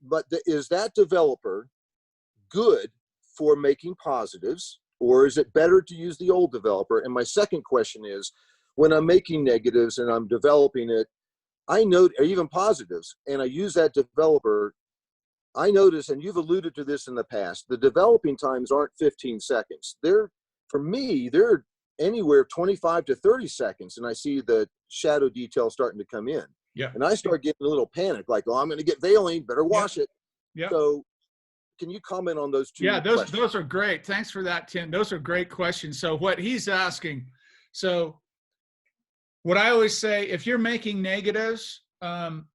Speaker 4: But is that developer good for making positives, or is it better to use the old developer? And my second question is, when I'm making negatives and I'm developing it, I know, or even positives, and I use that developer, I notice, and you've alluded to this in the past, the developing times aren't 15 seconds. For me, they're anywhere 25 to 30 seconds, and I see the shadow detail starting to come in.
Speaker 1: Yeah.
Speaker 4: And I start getting a little panic, like, oh, I'm going to get veiling, better wash it.
Speaker 1: Yeah.
Speaker 4: So can you comment on those two?
Speaker 1: Yeah,
Speaker 4: questions?
Speaker 1: those are great. Thanks for that, Tim. Those are great questions. So what he's asking, so what I always say, if you're making negatives,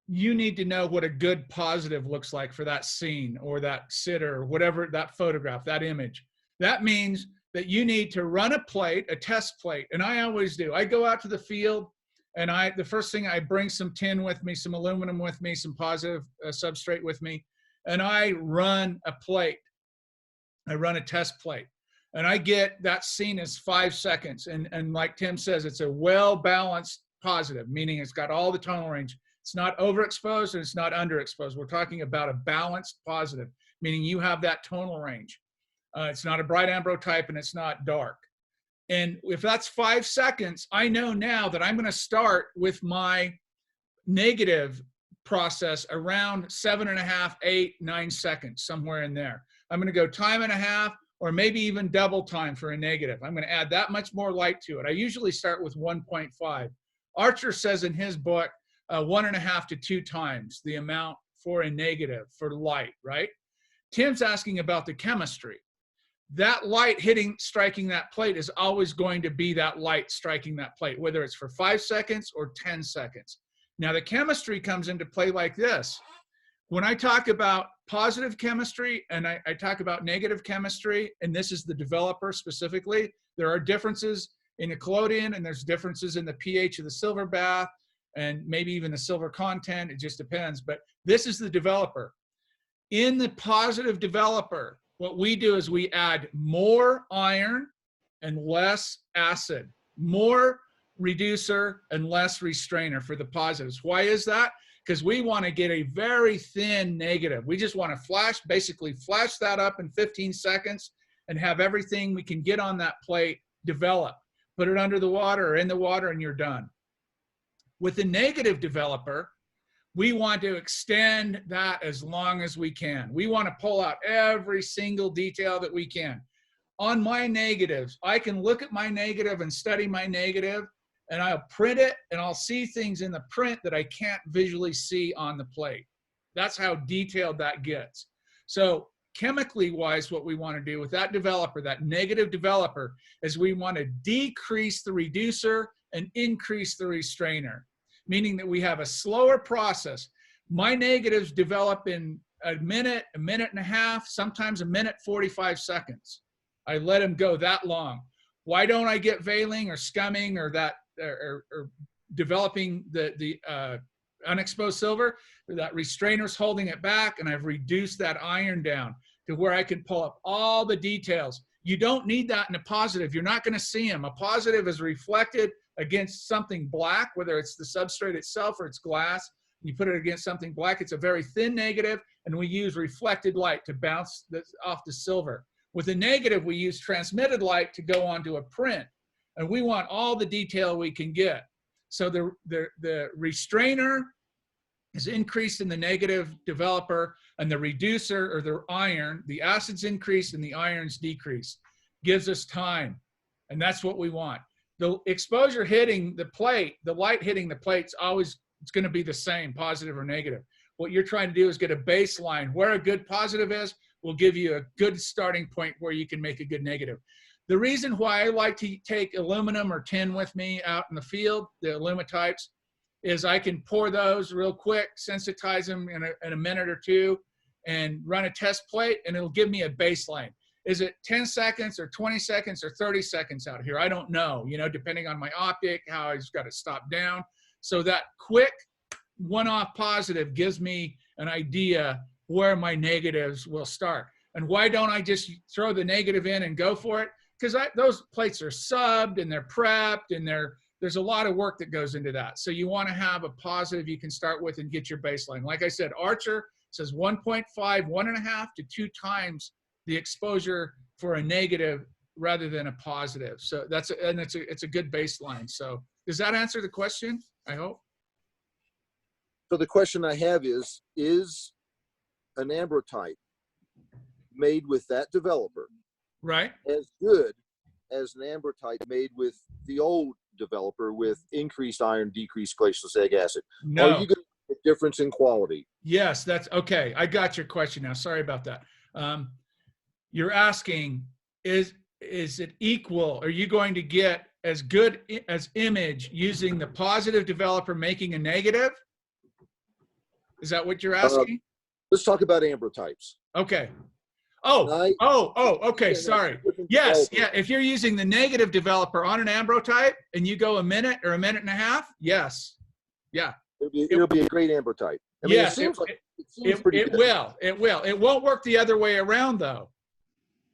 Speaker 1: you need to know what a good positive looks like for that scene or that sitter or whatever, that photograph, that image. That means that you need to run a plate, a test plate. And I always do. I go out to the field and the first thing, I bring some tin with me, some aluminum with me, some positive substrate with me. And I run a plate. I run a test plate. And I get that scene as 5 seconds. And like Tim says, it's a well-balanced positive, meaning it's got all the tonal range. It's not overexposed and it's not underexposed. We're talking about a balanced positive, meaning you have that tonal range. It's not a bright ambrotype and it's not dark. And if that's 5 seconds, I know now that I'm going to start with my negative process around 7.5, 8, 9 seconds, somewhere in there. I'm going to go time and a half, or maybe even double time for a negative. I'm going to add that much more light to it. I usually start with 1.5. Archer says in his book, 1.5 to 2 times the amount for a negative for light, right? Tim's asking about the chemistry. That light striking that plate is always going to be that light striking that plate, whether it's for 5 seconds or 10 seconds. Now the chemistry comes into play like this. When I talk about positive chemistry and I talk about negative chemistry, and this is the developer specifically, there are differences in a collodion and there's differences in the pH of the silver bath and maybe even the silver content, it just depends. But this is the developer. In the positive developer, what we do is we add more iron and less acid, more reducer and less restrainer for the positives. Why is that? Because we want to get a very thin negative. We just want to basically flash that up in 15 seconds and have everything we can get on that plate develop. Put it under the water or in the water and you're done. With the negative developer, we want to extend that as long as we can. We want to pull out every single detail that we can. On my negatives, I can look at my negative and study my negative, and I'll print it, and I'll see things in the print that I can't visually see on the plate. That's how detailed that gets. So chemically wise, what we want to do with that developer, that negative developer, is we want to decrease the reducer and increase the restrainer, meaning that we have a slower process. My negatives develop in a minute and a half, sometimes a minute 45 seconds. I let them go that long. Why don't I get veiling or scumming or that or developing the unexposed silver, that restrainer's holding it back, and I've reduced that iron down to where I can pull up all the details. You don't need that in a positive. You're not going to see them. A positive is reflected against something black, whether it's the substrate itself or it's glass. You put it against something black, it's a very thin negative, and we use reflected light to bounce off the silver. With a negative, we use transmitted light to go onto a print, and we want all the detail we can get. So the restrainer is increased in the negative developer, and the reducer, or the iron, the acid's increased and the iron's decreased. Gives us time, and that's what we want. The exposure hitting the plate, the light hitting the plate's always, it's going to be the same, positive or negative. What you're trying to do is get a baseline. Where a good positive is will give you a good starting point where you can make a good negative. The reason why I like to take aluminum or tin with me out in the field, the alumatypes, is I can pour those real quick, sensitize them in a minute or two, and run a test plate, and it'll give me a baseline. Is it 10 seconds or 20 seconds or 30 seconds out here? I don't know, you know, depending on my optic, how I've got to stop down. So that quick one-off positive gives me an idea where my negatives will start. And why don't I just throw the negative in and go for it? Because those plates are subbed and they're prepped, and there's a lot of work that goes into that. So you want to have a positive you can start with and get your baseline. Like I said, Archer says 1.5, 1.5 to 2 times the exposure for a negative rather than a positive. So it's a good baseline. So does that answer the question? I hope.
Speaker 4: So the question I have is an ambrotype made with that developer
Speaker 1: Right.
Speaker 4: as good as an ambrotype made with the old developer with increased iron, decreased glycolic acid?
Speaker 1: No.
Speaker 4: Are you going to see a difference in quality?
Speaker 1: Yes, that's okay. I got your question now. Sorry about that. You're asking, is it equal? Are you going to get as good as image using the positive developer making a negative? Is that what you're asking?
Speaker 4: Let's talk about ambrotypes.
Speaker 1: Okay. Okay. Sorry. Yes. Yeah. If you're using the negative developer on an ambrotype and you go a minute or a minute and a half, yes. Yeah.
Speaker 4: It'll be a great ambrotype. I mean,
Speaker 1: yes,
Speaker 4: it seems pretty good.
Speaker 1: It will. It won't work the other way around, though.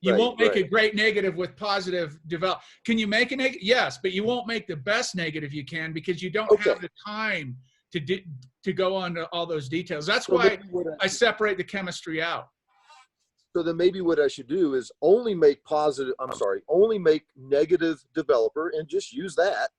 Speaker 1: You won't make a great negative with positive develop. Can you make a negative? Yes, but you won't make the best negative you can because you don't have the time to go on to all those details. That's why I separate the chemistry out.
Speaker 4: So then maybe what I should do is only make negative developer and just use that,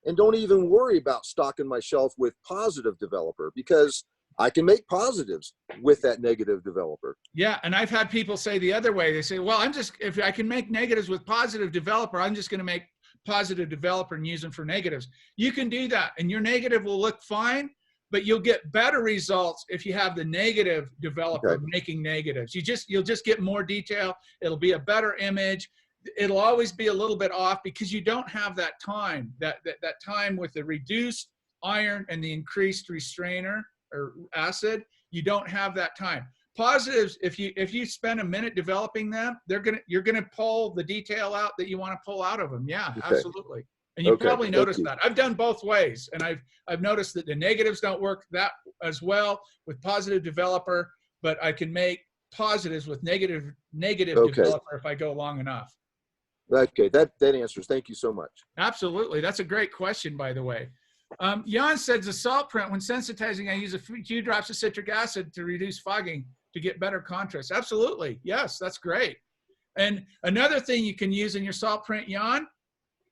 Speaker 4: and don't even worry about stocking my shelf with positive developer, because I can make positives with that negative developer.
Speaker 1: Yeah, and I've had people say the other way. They say, well, if I can make negatives with positive developer, I'm just going to make positive developer and use them for negatives. You can do that, and your negative will look fine, but you'll get better results if you have the negative developer making negatives. You'll just get more detail. It'll be a better image. It'll always be a little bit off because you don't have that time, that time with the reduced iron and the increased restrainer or acid. You don't have that time. Positives, if you spend a minute developing them, you're gonna pull the detail out that you want to pull out of them. Yeah, absolutely. And you probably noticed that. I've done both ways, and I've noticed that the negatives don't work that as well with positive developer, but I can make positives with negative developer if I go long enough.
Speaker 4: Okay, that answers. Thank you so much.
Speaker 1: Absolutely, that's a great question, by the way. Jan says the salt print, when sensitizing, I use a few drops of citric acid to reduce fogging to get better contrast. Absolutely, yes, that's great. And another thing you can use in your salt print, Jan,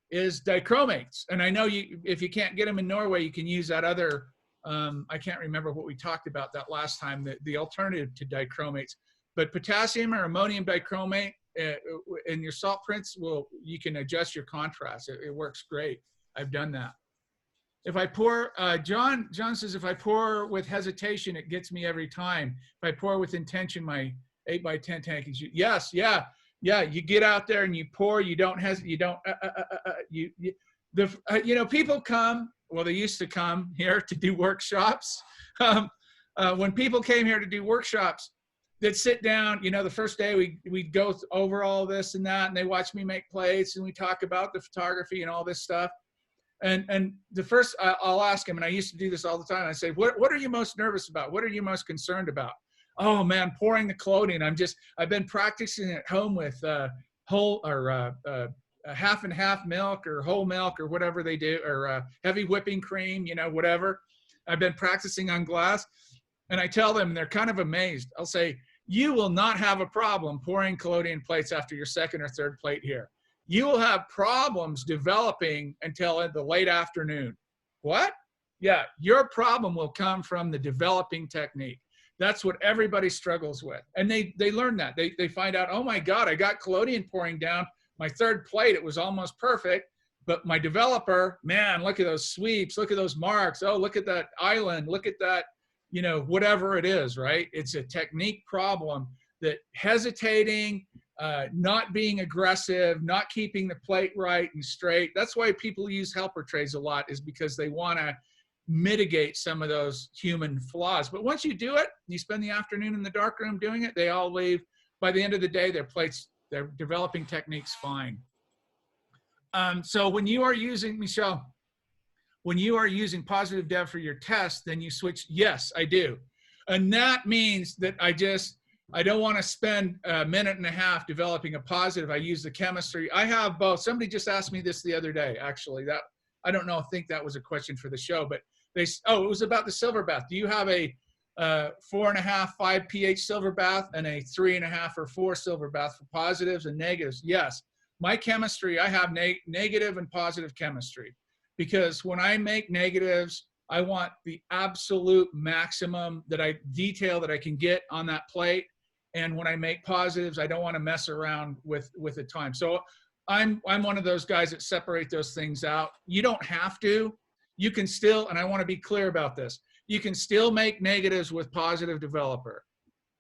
Speaker 1: is dichromates. And I know if you can't get them in Norway, you can use that other, I can't remember what we talked about that last time, the alternative to dichromates. But potassium or ammonium dichromate in your salt prints, you can adjust your contrast. It works great. I've done that. If I pour, John says, if I pour with hesitation, it gets me every time. If I pour with intention, my 8x10 tank is, yes, yeah. You get out there and you pour, you don't hesitate, people come, well, they used to come here to do workshops. When people came here to do workshops, they'd sit down, the first day we'd go over all this and that, and they watch me make plates and we talk about the photography and all this stuff. And the first, I'll ask him, and I used to do this all the time. I say, what are you most nervous about? What are you most concerned about? Oh man, pouring the Collodion. I've been practicing at home with whole or half and half milk or whole milk or whatever they do, or heavy whipping cream, you know, whatever. I've been practicing on glass. And I tell them, and they're kind of amazed. I'll say, you will not have a problem pouring Collodion plates after your second or third plate here. You will have problems developing until the late afternoon. What? Yeah, your problem will come from the developing technique. That's what everybody struggles with. And they learn that. They find out, oh my God, I got Collodion pouring down. My third plate, it was almost perfect. But my developer, man, look at those sweeps. Look at those marks. Oh, look at that island. Look at that, you know, whatever it is, right? It's a technique problem that hesitating, not being aggressive, not keeping the plate right and straight. That's why people use helper trays a lot, is because they want to mitigate some of those human flaws. But once you do it, you spend the afternoon in the darkroom doing it, they all leave. By the end of the day, their plates, their developing technique's fine. So when you are using, Michelle, when you are using positive dev for your test, then you switch, yes, I do. And that means that I don't want to spend a minute and a half developing a positive. I use the chemistry. I have both. Somebody just asked me this the other day, actually. That I don't know, I think that was a question for the show, but it was about the silver bath. Do you have a 4.5, 5 pH silver bath and a 3.5 or 4 silver bath for positives and negatives? Yes. My chemistry, I have negative and positive chemistry, because when I make negatives, I want the absolute maximum detail that I can get on that plate. And when I make positives, I don't want to mess around with the time. So I'm one of those guys that separate those things out. You don't have to. You can still, and I want to be clear about this, you can still make negatives with positive developer.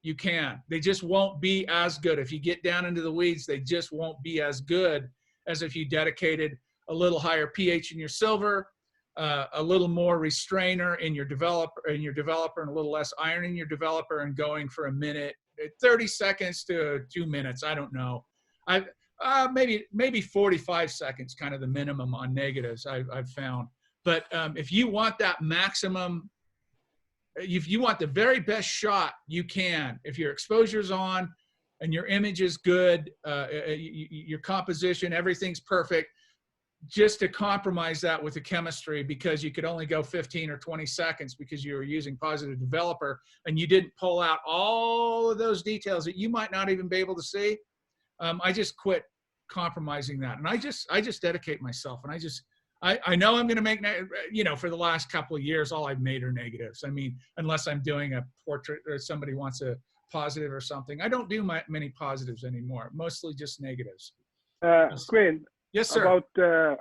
Speaker 1: You can. They just won't be as good. If you get down into the weeds, they just won't be as good as if you dedicated a little higher pH in your silver, a little more restrainer in your developer, and a little less iron in your developer, and going for a minute, 30 seconds to 2 minutes. I don't know. Maybe 45 seconds, kind of the minimum on negatives I've found. But if you want that maximum, if you want the very best shot, you can. If your exposure's on and your image is good, your composition, everything's perfect, just to compromise that with the chemistry, because you could only go 15 or 20 seconds because you were using positive developer and you didn't pull out all of those details that you might not even be able to see. I just quit compromising that. And I just dedicate myself, and I know I'm going to make, you know, for the last couple of years, all I've made are negatives. I mean, unless I'm doing a portrait or somebody wants a positive or something, I don't do many positives anymore, mostly just negatives.
Speaker 2: Quinn,
Speaker 1: yes, sir.
Speaker 2: About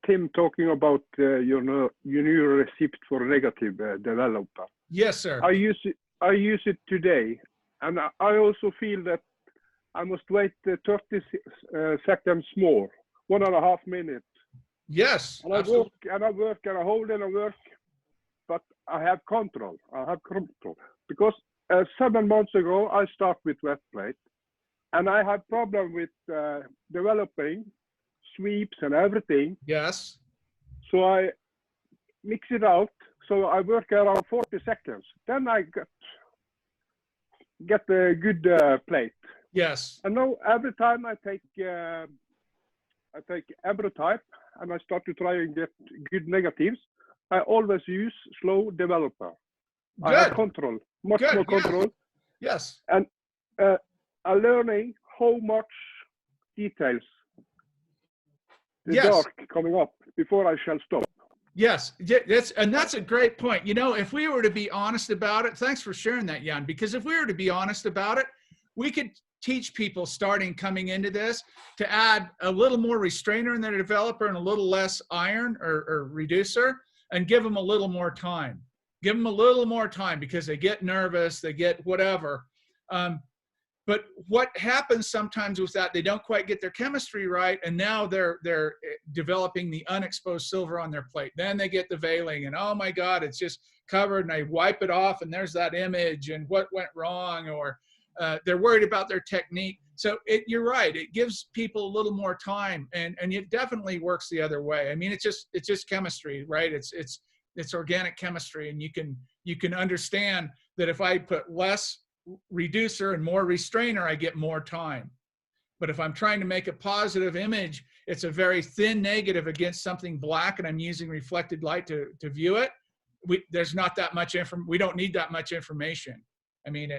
Speaker 2: Tim talking about your new receipt for negative developer.
Speaker 1: Yes, sir.
Speaker 2: I use it today, and I also feel that I must wait 30 seconds more, 1.5 minutes.
Speaker 1: Yes.
Speaker 2: And I work and I hold and I work, but I have control. Because 7 months ago I started with wet plate, and I had problem with developing sweeps and everything.
Speaker 1: Yes.
Speaker 2: So I mix it out. So I work around 40 seconds. Then I get a good plate.
Speaker 1: Yes.
Speaker 2: And now every time I take Ambrotype and I start to try and get good negatives, I always use slow developer.
Speaker 1: Good.
Speaker 2: I have control, much more control.
Speaker 1: Yes.
Speaker 2: And I'm learning how much details the dark coming up before I shall stop.
Speaker 1: Yes, that's a great point. You know, if we were to be honest about it, thanks for sharing that, Jan, because if we were to be honest about it, we could teach people coming into this to add a little more restrainer in their developer and a little less iron or reducer, and give them a little more time. Give them a little more time because they get nervous, they get whatever. But what happens sometimes with that, they don't quite get their chemistry right, and now they're developing the unexposed silver on their plate. Then they get the veiling, and oh my God, it's just covered, and I wipe it off, and there's that image, and what went wrong, or they're worried about their technique. So you're right. It gives people a little more time, and it definitely works the other way. I mean, it's just chemistry, right? It's organic chemistry, and you can understand that if I put less reducer and more restrainer, I get more time. But if I'm trying to make a positive image, it's a very thin negative against something black, and I'm using reflected light to view it. There's not that much we don't need that much information. I mean,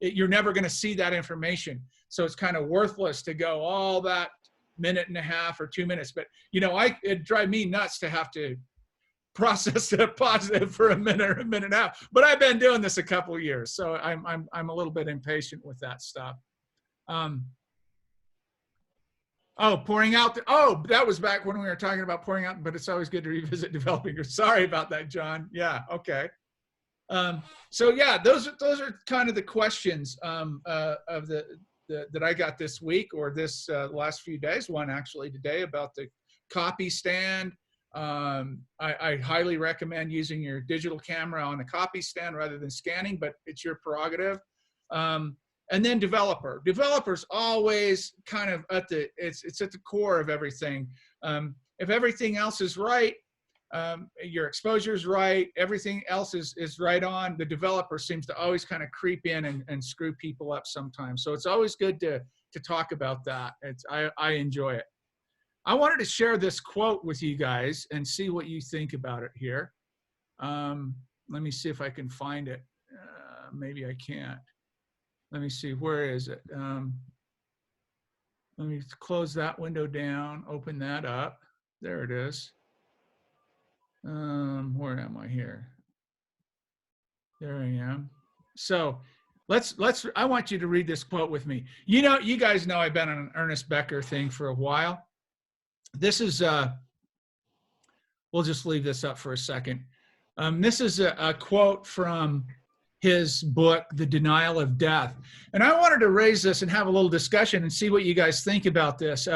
Speaker 1: you're never going to see that information. So it's kind of worthless to go all that minute and a half or 2 minutes. But, you know, it'd drive me nuts to have to process the positive for a minute or a minute and a half. But I've been doing this a couple of years, so I'm a little bit impatient with that stuff. Pouring out. That was back when we were talking about pouring out, but it's always good to revisit developing. Sorry about that, John. Yeah, okay. So yeah, those are kind of the questions that I got this week, or this last few days. One actually today about the copy stand. I highly recommend using your digital camera on a copy stand rather than scanning, but it's your prerogative. And then developers always kind of it's at the core of everything. If everything else is right, your exposure is right, everything else is right on, the developer seems to always kind of creep in and screw people up sometimes. So it's always good to talk about that. I enjoy it. I wanted to share this quote with you guys and see what you think about it here. Let me see if I can find it. Maybe I can't. Let me see, where is it? Let me close that window down, open that up. There it is. Where am I here? There I am. So I want you to read this quote with me. You know, you guys know I've been on an Ernest Becker thing for a while. This is, we'll just leave this up for a second. This is a quote from his book, The Denial of Death. And I wanted to raise this and have a little discussion and see what you guys think about this.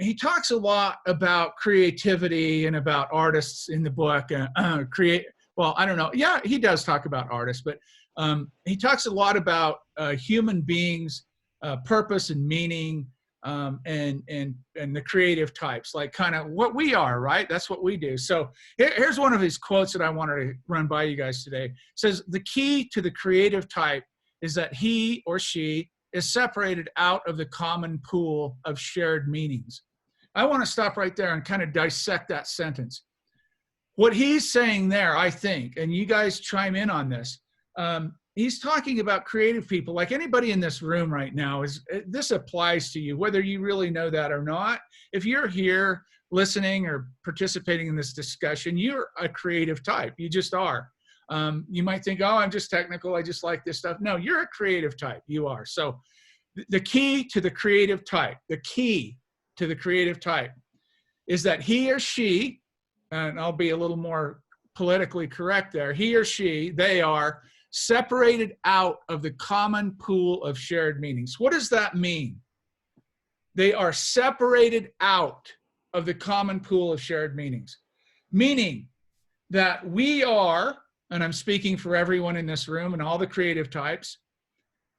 Speaker 1: He talks a lot about creativity and about artists in the book. Well, I don't know. Yeah, he does talk about artists, but he talks a lot about human beings, purpose and meaning, and the creative types, like kind of what we are, right? That's what we do. So here's one of his quotes that I wanted to run by you guys today. It says, the key to the creative type is that he or she is separated out of the common pool of shared meanings. I want to stop right there and kind of dissect that sentence. What he's saying there, I think, and you guys chime in on this, he's talking about creative people, like anybody in this room right now. This applies to you, whether you really know that or not. If you're here listening or participating in this discussion, you're a creative type. You just are. You might think, oh, I'm just technical, I just like this stuff. No, you're a creative type. You are. So the key to the creative type, is that he or she, and I'll be a little more politically correct there, he or she, they are separated out of the common pool of shared meanings. What does that mean? They are separated out of the common pool of shared meanings, meaning that we are, and I'm speaking for everyone in this room and all the creative types,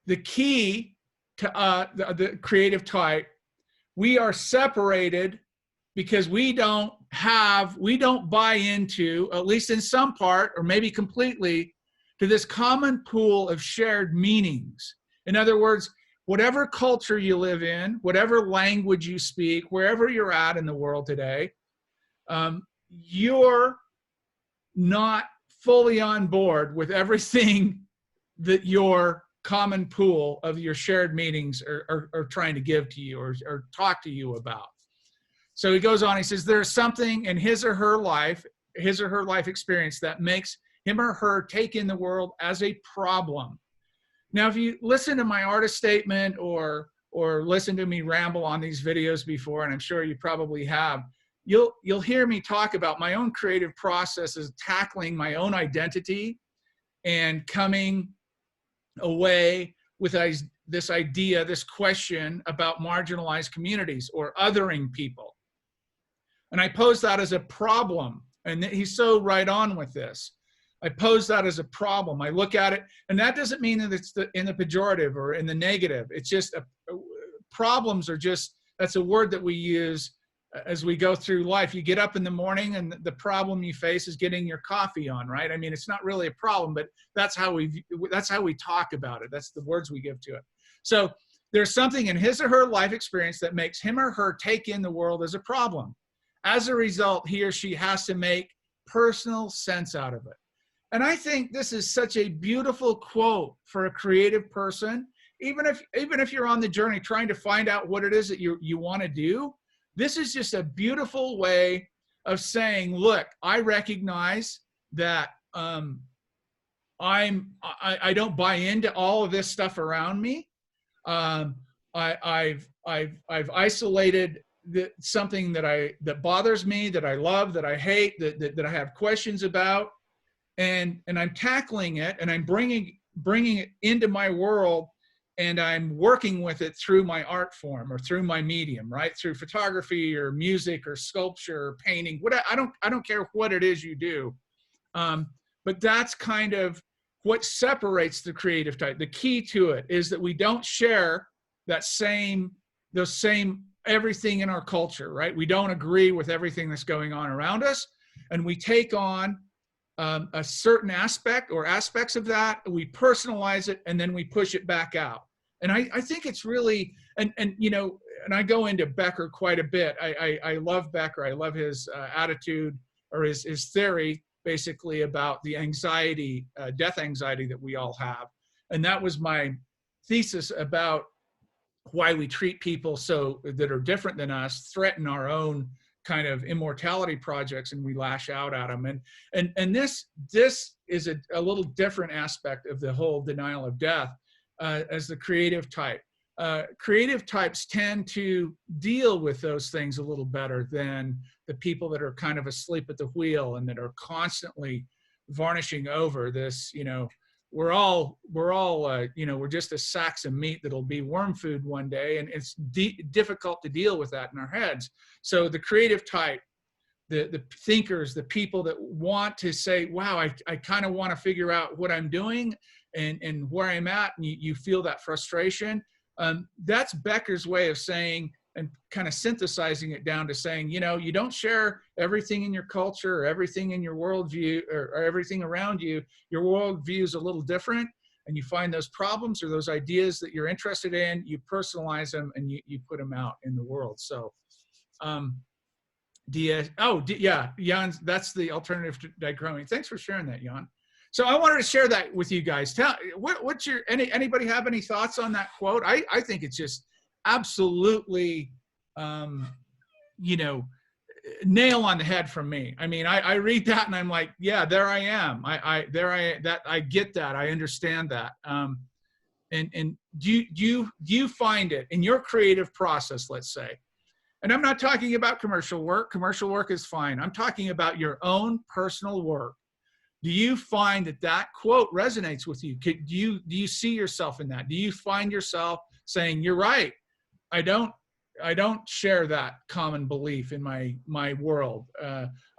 Speaker 1: the key to the creative type, we are separated because we don't buy into, at least in some part, or maybe completely, to this common pool of shared meanings. In other words, whatever culture you live in, whatever language you speak, wherever you're at in the world today, you're not fully on board with everything that your common pool of your shared meanings are trying to give to you or talk to you about. So he goes on, he says, there's something in his or her life experience that makes him or her take in the world as a problem. Now, if you listen to my artist statement or listen to me ramble on these videos before, and I'm sure you probably have, you'll hear me talk about my own creative processes, tackling my own identity and coming away with this idea, this question about marginalized communities or othering people. And I pose that as a problem. And he's so right on with this. I pose that as a problem. I look at it, and that doesn't mean that it's in the pejorative or in the negative. It's just problems are just, that's a word that we use as we go through life. You get up in the morning and the problem you face is getting your coffee on, right? I mean, it's not really a problem, but that's how we talk about it. That's the words we give to it. So there's something in his or her life experience that makes him or her take in the world as a problem. As a result, he or she has to make personal sense out of it. And I think this is such a beautiful quote for a creative person. Even if you're on the journey trying to find out what it is that you want to do, this is just a beautiful way of saying, look, I recognize that I don't buy into all of this stuff around me. I've isolated something that bothers me, that I love, that I hate, that I have questions about, and I'm tackling it, and I'm bringing it into my world, and I'm working with it through my art form or through my medium, right? Through photography or music or sculpture or painting. I don't care what it is you do, but that's kind of what separates the creative type. The key to it is that we don't share those same everything in our culture, right? We don't agree with everything that's going on around us, and we take on a certain aspect or aspects of that, we personalize it, and then we push it back out. And I think it's really, and I go into Becker quite a bit. I love Becker. I love his attitude, or his theory, basically, about the anxiety, death anxiety that we all have. And that was my thesis about why we treat people that are different than us, threaten our own kind of immortality projects, and we lash out at them. And this is a little different aspect of the whole denial of death as the creative type. Creative types tend to deal with those things a little better than the people that are kind of asleep at the wheel and that are constantly varnishing over this, we're just a sacks of meat that'll be worm food one day, and it's difficult to deal with that in our heads. So the creative type, the thinkers, the people that want to say, wow, I kind of want to figure out what I'm doing and where I'm at, and you feel that frustration. That's Becker's way of saying, and kind of synthesizing it down to saying, you don't share everything in your culture or everything in your worldview or everything around you. Your worldview is a little different, and you find those problems or those ideas that you're interested in, you personalize them, and you put them out in the world. So, Jan, that's the alternative to dichromy. Thanks for sharing that, Jan. So I wanted to share that with you guys. What's anybody have any thoughts on that quote? I think it's just absolutely, nail on the head from me. I mean, I read that and I'm like, yeah, there I am. I get that. I understand that. And do you find it in your creative process, let's say, and I'm not talking about commercial work. Commercial work is fine. I'm talking about your own personal work. Do you find that quote resonates with you? Do you see yourself in that? Do you find yourself saying, you're right, I don't share that common belief in my world.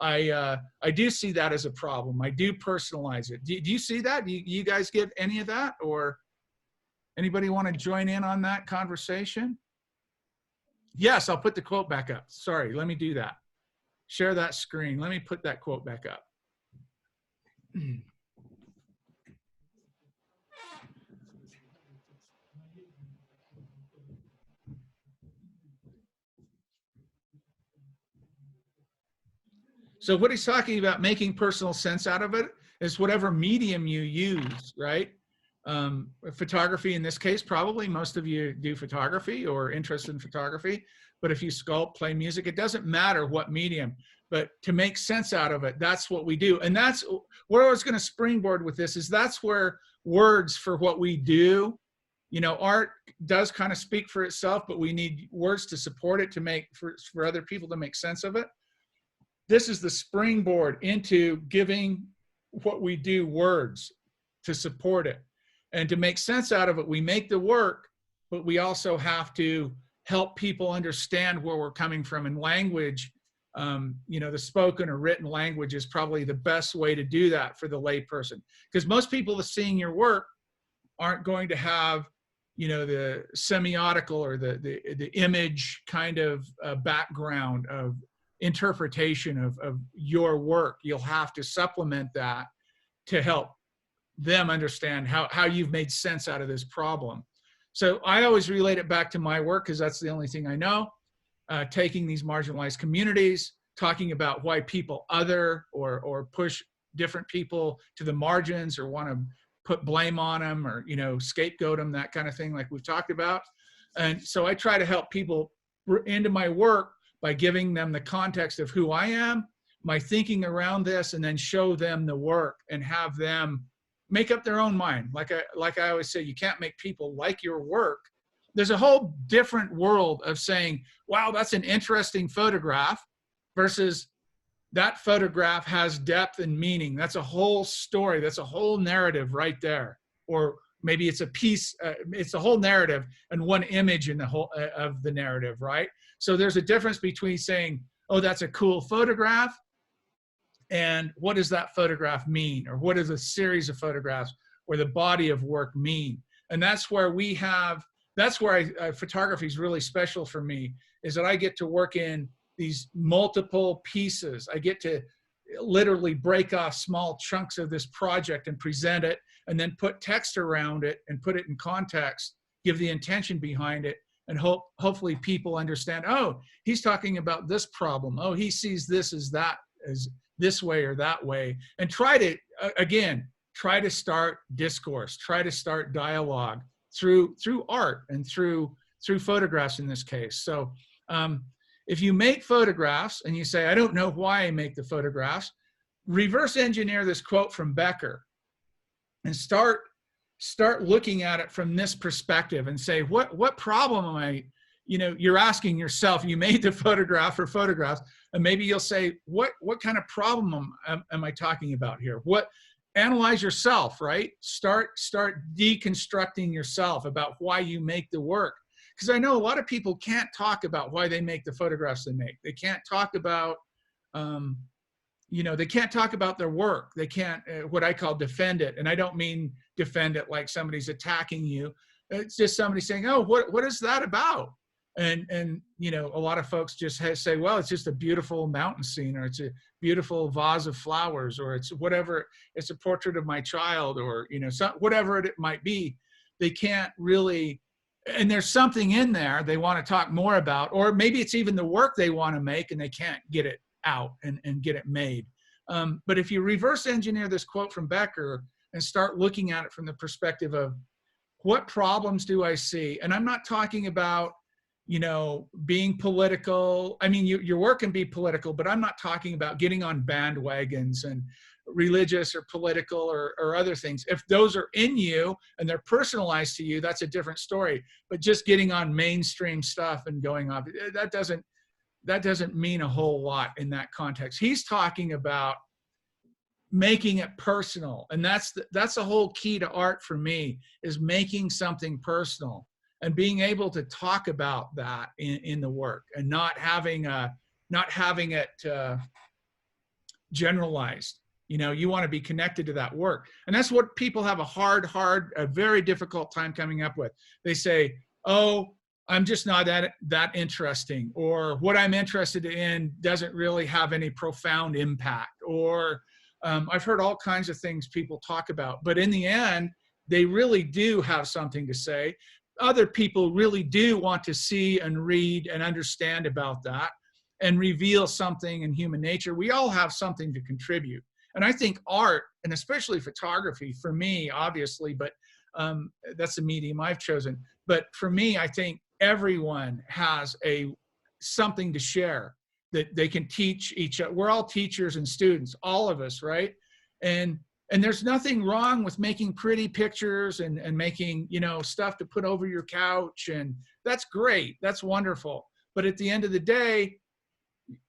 Speaker 1: I do see that as a problem. I do personalize it. Do you see that? Do you guys get any of that? Or anybody want to join in on that conversation? Yes, I'll put the quote back up. Sorry, let me do that. Share that screen. Let me put that quote back up. So what he's talking about, making personal sense out of it, is whatever medium you use, right? Photography in this case, probably most of you do photography or interested in photography, but if you sculpt, play music, it doesn't matter what medium, but to make sense out of it, that's what we do. And that's where I was going to springboard with this, is that's where words for what we do, art does kind of speak for itself, but we need words to support it, to make for other people to make sense of it. This is the springboard into giving what we do words to support it. And to make sense out of it, we make the work, but we also have to help people understand where we're coming from. And language You know, the spoken or written language is probably the best way to do that for the layperson, because most people that seeing your work aren't going to have, you know, the semiotical or the image kind of background of interpretation of your work. You'll have to supplement that to help them understand how you've made sense out of this problem. So I always relate it back to my work, because that's the only thing I know. Taking these marginalized communities, talking about why people other or push different people to the margins, or want to put blame on them, or, you know, scapegoat them, that kind of thing, like we've talked about. And so I try to help people into my work by giving them the context of who I am, my thinking around this, and then show them the work and have them make up their own mind. Like I always say, you can't make people like your work. There's a whole different world of saying, wow, that's an interesting photograph, versus that photograph has depth and meaning. That's a whole story. That's a whole narrative right there. Or maybe it's a piece, it's a whole narrative and one image in the whole of the narrative, right? So there's a difference between saying, oh, that's a cool photograph, and what does that photograph mean? Or what does a series of photographs or the body of work mean? And that's where we have, that's where photography is really special for me, is that I get to work in these multiple pieces. I get to literally break off small chunks of this project and present it, and then put text around it and put it in context, give the intention behind it, and hopefully people understand, oh, he's talking about this problem. Oh, he sees this as that, as this way or that way. And try to, again, try to start discourse, try to start dialogue through art and through photographs in this case. So if you make photographs and you say, I don't know why I make the photographs, reverse engineer this quote from Becker and start looking at it from this perspective and say, what problem am I, you know, you're asking yourself, you made the photograph or photographs, and maybe you'll say, what kind of problem am I talking about here? Analyze yourself, right? Start deconstructing yourself about why you make the work. Because I know a lot of people can't talk about why they make the photographs they make. They can't talk about, you know, they can't talk about their work. They can't, what I call defend it. And I don't mean defend it like somebody's attacking you. It's just somebody saying, oh, what is that about? And you know, a lot of folks just say, well, it's just a beautiful mountain scene, or it's a beautiful vase of flowers, or it's whatever, it's a portrait of my child, or, you know, whatever it might be. They can't really, and there's something in there they want to talk more about, or maybe it's even the work they want to make and they can't get it out and get it made. But if you reverse engineer this quote from Becker and start looking at it from the perspective of, what problems do I see? And I'm not talking about, you know, being political. I mean, your work can be political, but I'm not talking about getting on bandwagons and religious or political or other things. If those are in you and they're personalized to you, that's a different story. But just getting on mainstream stuff and going off, that doesn't mean a whole lot in that context. He's talking about making it personal. And that's the whole key to art for me, is making something personal and being able to talk about that in the work, and not having it generalized. You know, you want to be connected to that work. And that's what people have a very difficult time coming up with. They say, oh, I'm just not that interesting, or what I'm interested in doesn't really have any profound impact, or I've heard all kinds of things people talk about, but in the end, they really do have something to say. Other people really do want to see and read and understand about that and reveal something in human nature. We all have something to contribute. And I think art, and especially photography, for me, obviously, but that's the medium I've chosen. But for me, I think everyone has something to share that they can teach each other. We're all teachers and students, all of us, right? And there's nothing wrong with making pretty pictures and making, you know, stuff to put over your couch, and that's great, that's wonderful. But at the end of the day,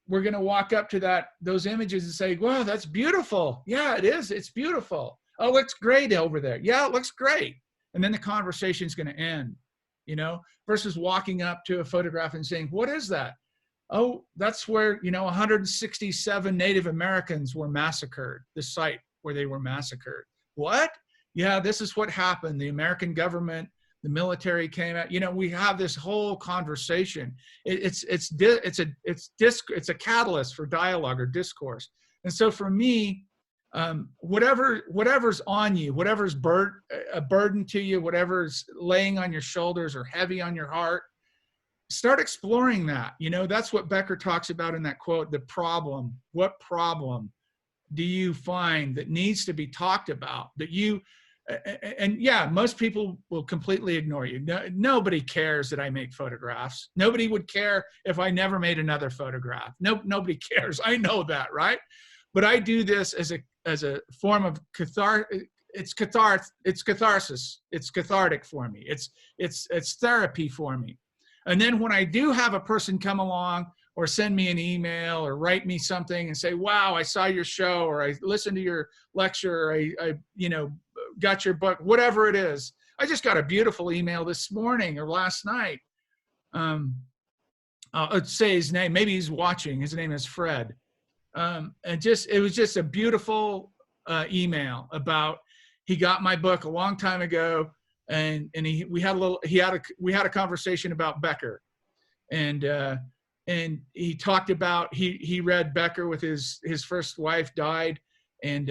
Speaker 1: we're going to walk up to those images and say, wow, that's beautiful. Yeah, it is, it's beautiful. Oh, it looks great over there. Yeah, it looks great. And then the conversation is going to end, you know, versus walking up to a photograph and saying, what is that? Oh, that's where, 167 Native Americans were massacred, the site where they were massacred. What? Yeah, this is what happened. The American government, the military came out. We have this whole conversation. It's a catalyst for dialogue or discourse. And so for me, whatever's on you, whatever's a burden to you, whatever's laying on your shoulders or heavy on your heart, start exploring that. That's what Becker talks about in that quote, the problem. What problem do you find that needs to be talked about, that you, and yeah, most people will completely ignore you. Nobody cares that I make photographs. Nobody would care if I never made another photograph. Nobody cares. I know that, right? But I do this as a form of it's catharsis. It's cathartic for me. It's therapy for me. And then when I do have a person come along or send me an email or write me something and say, wow, I saw your show, or I listened to your lecture, or I got your book, whatever it is. I just got a beautiful email this morning or last night. I'll say his name. Maybe he's watching. His name is Fred. And it was just a beautiful email about, he got my book a long time ago. And we had a conversation about Becker, and he talked about he read Becker with his first wife died, and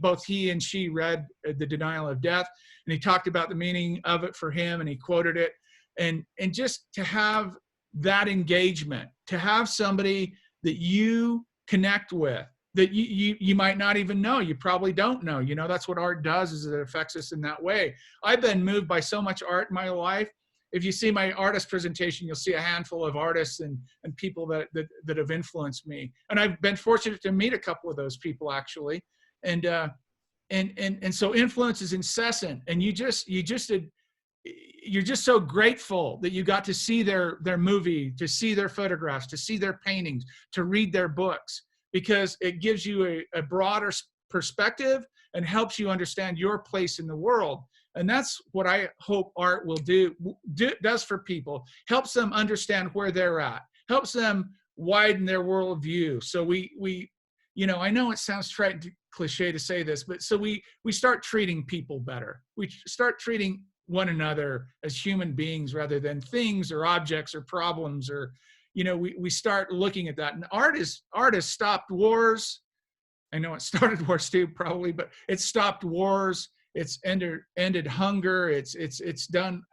Speaker 1: both he and she read The Denial of Death, and he talked about the meaning of it for him, and he quoted it, and just to have that engagement, to have somebody that you connect with, that you might not even know, you probably don't know. That's what art does, is it affects us in that way. I've been moved by so much art in my life. If you see my artist presentation, you'll see a handful of artists and people that have influenced me. And I've been fortunate to meet a couple of those people, actually. And so influence is incessant, and you're just so grateful that you got to see their movie, to see their photographs, to see their paintings, to read their books, because it gives you a broader perspective and helps you understand your place in the world. And that's what I hope art will does for people, helps them understand where they're at, helps them widen their worldview. So we I know it sounds trite and cliche to say this, but so we start treating people better. We start treating one another as human beings rather than things or objects or problems, or we start looking at that. And art has stopped wars. I know it started wars too, probably, but it stopped wars. It's ended hunger. It's done,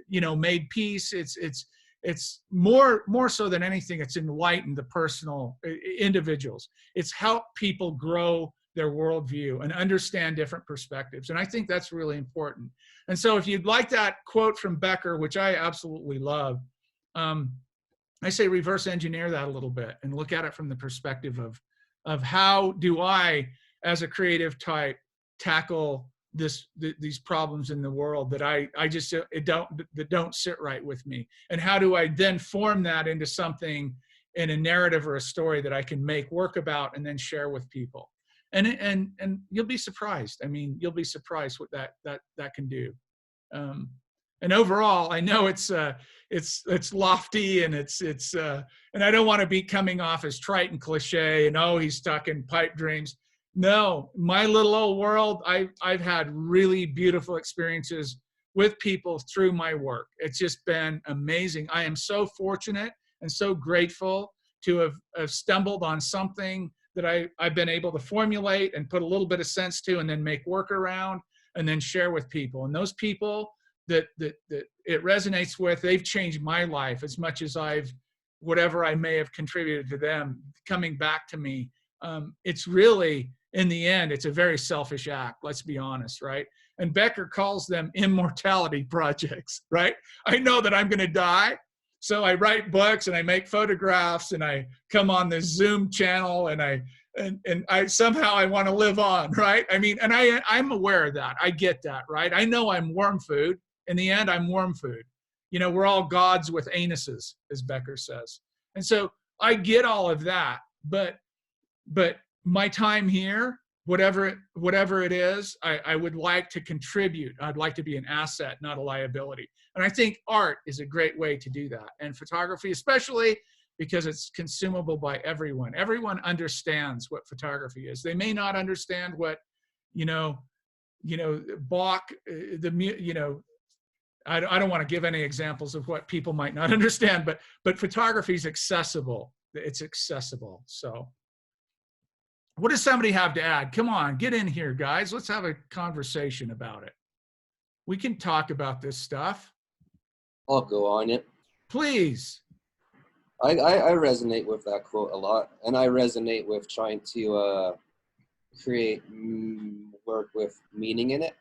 Speaker 1: made peace. It's more so than anything, it's enlightened the personal individuals. It's helped people grow their worldview and understand different perspectives. And I think that's really important. And so if you'd like that quote from Becker, which I absolutely love, I say reverse engineer that a little bit and look at it from the perspective of how do I, as a creative type, tackle these problems in the world that don't sit right with me, and how do I then form that into something in a narrative or a story that I can make work about and then share with people. And you'll be surprised. I mean, you'll be surprised what that can do. And overall, I know it's lofty, and and I don't want to be coming off as trite and cliche and, oh, he's stuck in pipe dreams. No, my little old world, I've had really beautiful experiences with people through my work. It's just been amazing. I am so fortunate and so grateful to have stumbled on something that I've been able to formulate and put a little bit of sense to, and then make work around and then share with people. And those people that it resonates with, they've changed my life as much as whatever I may have contributed to them coming back to me. It's really, in the end, it's a very selfish act, let's be honest, right? And Becker calls them immortality projects, right? I know that I'm going to die, so I write books and I make photographs and I come on this Zoom channel and I somehow I want to live on, right? I mean, and I'm aware of that. I get that, right? I know I'm worm food. In the end, I'm worm food. We're all gods with anuses, as Becker says. And so I get all of that, but my time here whatever it is, I would like to contribute. I'd like to be an asset, not a liability. And I think art is a great way to do that. And photography, especially because it's consumable by everyone. Everyone understands what photography is. They may not understand what, Bach, I don't want to give any examples of what people might not understand, but photography is accessible. It's accessible. So what does somebody have to add? Come on, get in here, guys. Let's have a conversation about it. We can talk about this stuff.
Speaker 6: I'll go on it.
Speaker 1: Please.
Speaker 6: I resonate with that quote a lot, and I resonate with trying to create work with meaning in it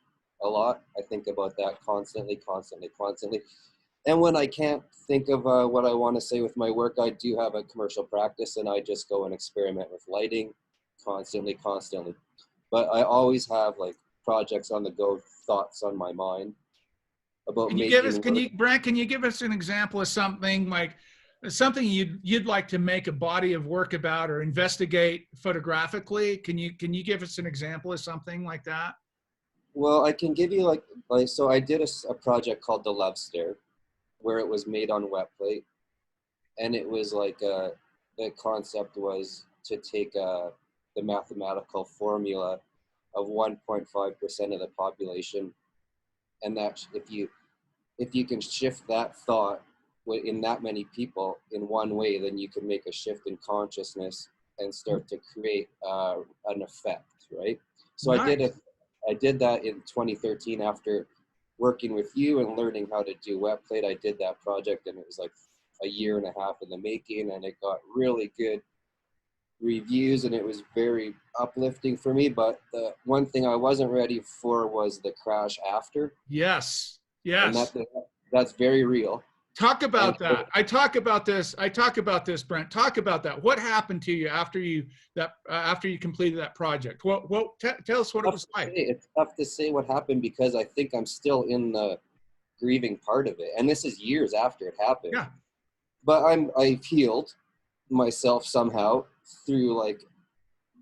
Speaker 6: a lot. I think about that constantly. And when I can't think of what I want to say with my work, I do have a commercial practice, and I just go and experiment with lighting constantly. But I always have like projects on the go, thoughts on my mind about
Speaker 1: Brent, can you give us an example of something like something you'd like to make a body of work about or investigate photographically? Can you give us an example of something like that?
Speaker 6: Well, I can give you like so I did a project called The Love Stare, where it was made on wet plate, and it was like the concept was to take the mathematical formula of 1.5% of the population, and that if you can shift that thought in that many people in one way, then you can make a shift in consciousness and start to create an effect, right? So nice. I did that in 2013 after working with you and learning how to do wet plate. I did that project, and it was like a year and a half in the making, and it got really good reviews, and it was very uplifting for me. But the one thing I wasn't ready for was the crash after.
Speaker 1: Yes.
Speaker 6: And that's very real.
Speaker 1: Talk about that. I talk about this, Brent. Talk about that. What happened to you after you completed that project? Tell us what it was like.
Speaker 6: It's tough to say what happened because I think I'm still in the grieving part of it, and this is years after it happened.
Speaker 1: Yeah.
Speaker 6: But I've healed myself somehow through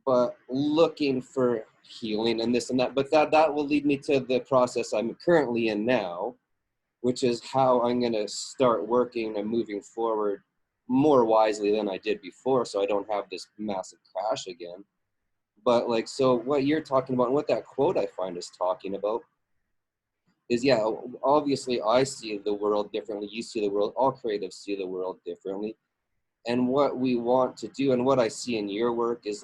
Speaker 6: but looking for healing and this and that. But that will lead me to the process I'm currently in now, which is how I'm going to start working and moving forward more wisely than I did before, so I don't have this massive crash again. But so what you're talking about and what that quote I find is talking about is, yeah, obviously I see the world differently. You see the world, all creatives see the world differently. And what we want to do and what I see in your work is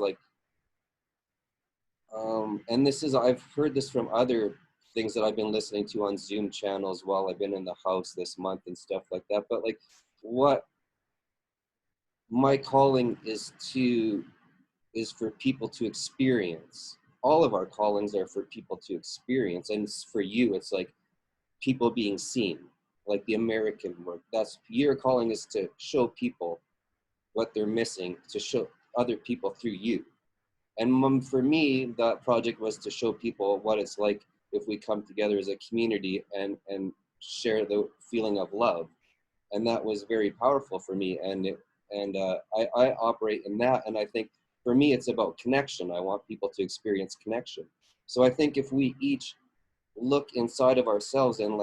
Speaker 6: and this is, I've heard this from other things that I've been listening to on Zoom channels while I've been in the house this month and stuff like that. But what my calling is for people to experience. All of our callings are for people to experience. And for you, it's people being seen, like the American work. That's your calling, is to show people what they're missing, to show other people through you. And for me, that project was to show people what it's like if we come together as a community and share the feeling of love. And that was very powerful for me. And I operate in that. And I think for me, it's about connection. I want people to experience connection. So I think if we each look inside of ourselves and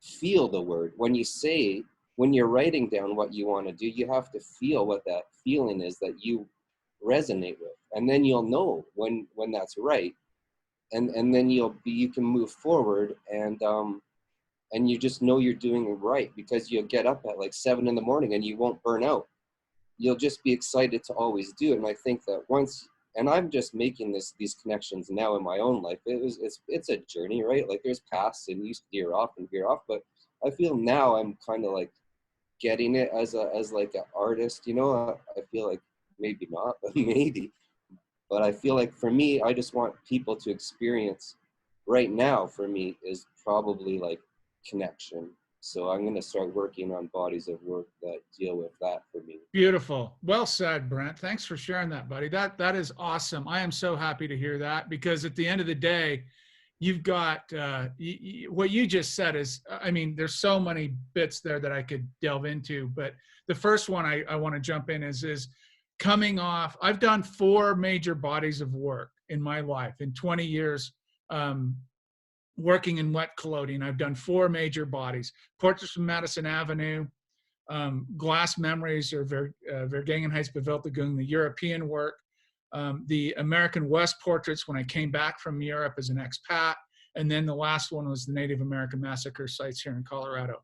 Speaker 6: feel the word, when you're writing down what you want to do, you have to feel what that feeling is that you resonate with. And then you'll know when that's right. And then you can move forward and you just know you're doing it right, because you'll get up at 7 in the morning and you won't burn out. You'll just be excited to always do it. And I think that and I'm just making these connections now in my own life. It's a journey, right? There's paths and you veer off, but I feel now I'm kind of getting it as an artist, I feel maybe not, but maybe. But I feel for me, I just want people to experience right now, for me, is probably connection. So I'm going to start working on bodies of work that deal with that for me.
Speaker 1: Beautiful. Well said, Brent. Thanks for sharing that, buddy. That is awesome. I am so happy to hear that, because at the end of the day, you've got what you just said is, there's so many bits there that I could delve into, but the first one I want to jump in is coming off. I've done 4 major bodies of work, in my life. In 20 years working in wet collodion, I've done 4 major bodies: Portraits from Madison Avenue, Glass Memories or Vergangenheitsbewältigung, the European work, the American West portraits when I came back from Europe as an expat, and then the last one was the Native American massacre sites here in Colorado.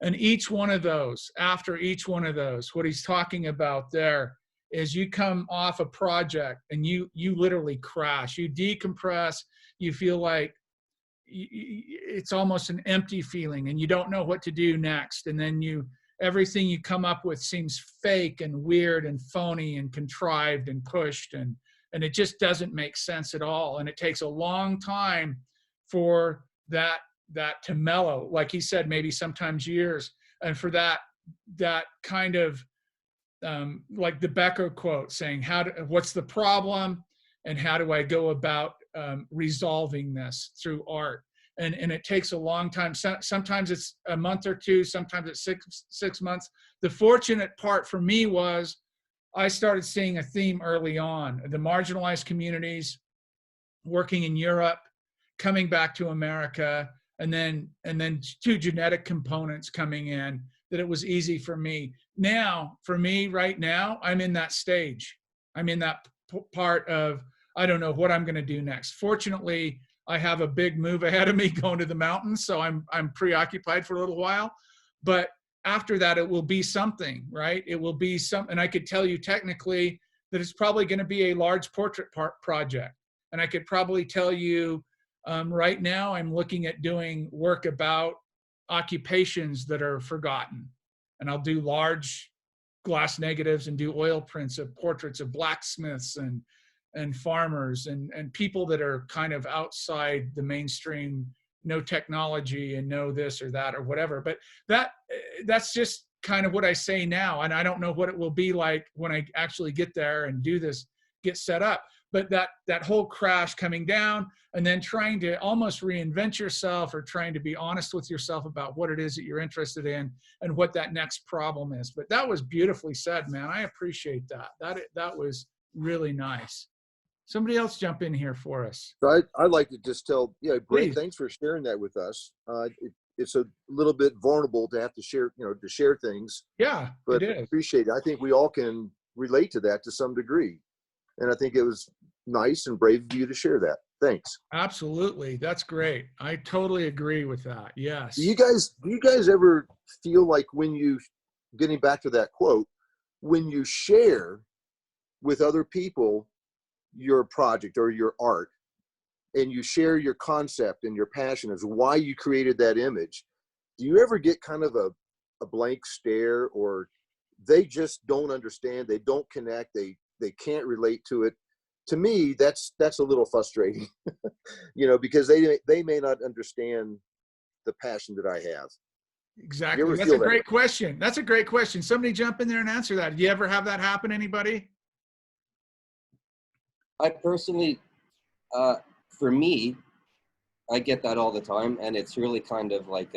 Speaker 1: And each one of those, after each one of those, what he's talking about there is you come off a project and you literally crash, you decompress, you feel like it's almost an empty feeling and you don't know what to do next. And then everything you come up with seems fake and weird and phony and contrived and pushed, and it just doesn't make sense at all. And it takes a long time for that to mellow, like he said, maybe sometimes years, and for that kind of like the Becker quote saying, what's the problem and how do I go about resolving this through art? And it takes a long time. Sometimes it's a month or 2, sometimes it's six months. The fortunate part for me was I started seeing a theme early on: the marginalized communities, working in Europe, coming back to America, and then 2 genetic components coming in, that it was easy for me. Now, for me right now, I'm in that stage. I'm in that part of, I don't know what I'm going to do next. Fortunately, I have a big move ahead of me going to the mountains, so I'm preoccupied for a little while. But after that, it will be something, right? It will be something, and I could tell you technically that it's probably going to be a large portrait project. And I could probably tell you right now I'm looking at doing work about occupations that are forgotten. And I'll do large glass negatives and do oil prints of portraits of blacksmiths and farmers and people that are kind of outside the mainstream, no technology and no this or that or whatever. But that's just kind of what I say now. And I don't know what it will be like when I actually get there and do this, get set up. But that whole crash coming down and then trying to almost reinvent yourself or trying to be honest with yourself about what it is that you're interested in and what that next problem is. But that was beautifully said, man. I appreciate that. That was really nice. Somebody else jump in here for us.
Speaker 4: So I'd like to just tell, Brent,
Speaker 1: Please.
Speaker 4: Thanks for sharing that with us. It's a little bit vulnerable to have to share things.
Speaker 1: Yeah,
Speaker 4: but
Speaker 1: it
Speaker 4: I
Speaker 1: is.
Speaker 4: appreciate it. I think we all can relate to that to some degree. And I think it was nice and brave of you to share that. Thanks.
Speaker 1: Absolutely. That's great. I totally agree with that. Yes.
Speaker 4: Do you guys ever feel like getting back to that quote, when you share with other people your project or your art and you share your concept and your passion as why you created that image, do you ever get kind of a blank stare, or they just don't understand, they don't connect, they can't relate to it? To me, that's a little frustrating, because they may not understand the passion that I have.
Speaker 1: Exactly. That's a great question. That's a great question. Somebody jump in there and answer that. Do you ever have that happen? Anybody?
Speaker 6: I personally, for me, I get that all the time, and it's really kind of like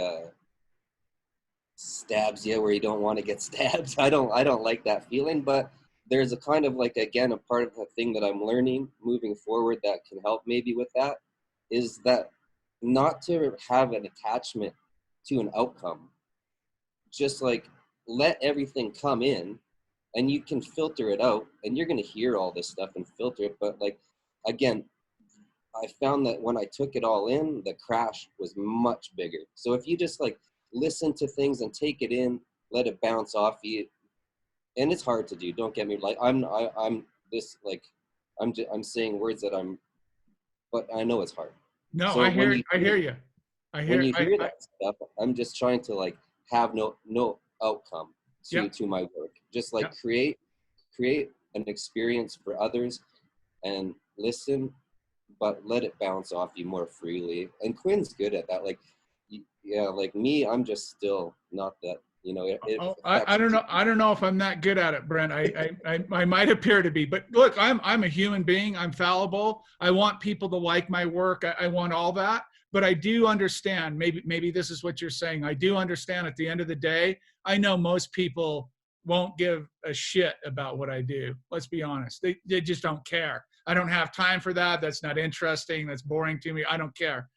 Speaker 6: stabs you where you don't want to get stabbed. I don't like that feeling, but there's a kind of like, again, a part of the thing that I'm learning moving forward that can help maybe with that is that not to have an attachment to an outcome. Just like let everything come in, and you can filter it out, and you're going to hear all this stuff and filter it. But like, again, I found that when I took it all in, the crash was much bigger. So if you just like listen to things and take it in, let it bounce off you, and it's hard to do. Don't get me like I'm saying words that but I know it's hard.
Speaker 1: No,
Speaker 6: so
Speaker 1: I hear you.
Speaker 6: When you hear that stuff, I'm just trying to like have no outcome to my work. Just like create an experience for others and listen, but let it bounce off you more freely. And Quinn's good at that. Like, like me, I'm just still not that,
Speaker 1: I don't know. I don't know if I'm that good at it, Brent. I might appear to be, but look, I'm a human being. I'm fallible. I want people to like my work. I want all that, but I do understand, maybe this is what you're saying. I do understand at the end of the day, I know most people won't give a shit about what I do. Let's be honest. They just don't care. I don't have time for that. That's not interesting. That's boring to me. I don't care.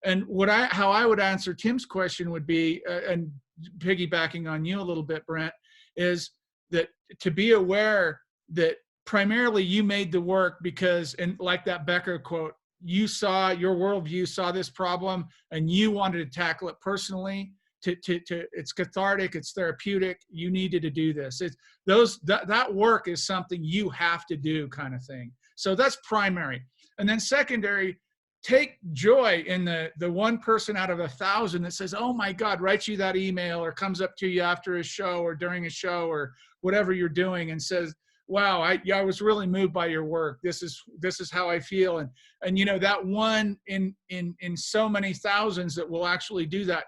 Speaker 1: And how I would answer Tim's question would be, and piggybacking on you a little bit, Brent, is that to be aware that primarily you made the work because, and like that Becker quote, you saw, your worldview saw this problem and you wanted to tackle it personally. It's cathartic, it's therapeutic. You needed to do this. That work is something you have to do, kind of thing. So that's primary. And then secondary, take joy in the one person out of 1,000 that says, oh my God, writes you that email or comes up to you after a show or during a show or whatever you're doing and says, wow, I was really moved by your work. This is how I feel. And you know, that one in so many thousands that will actually do that,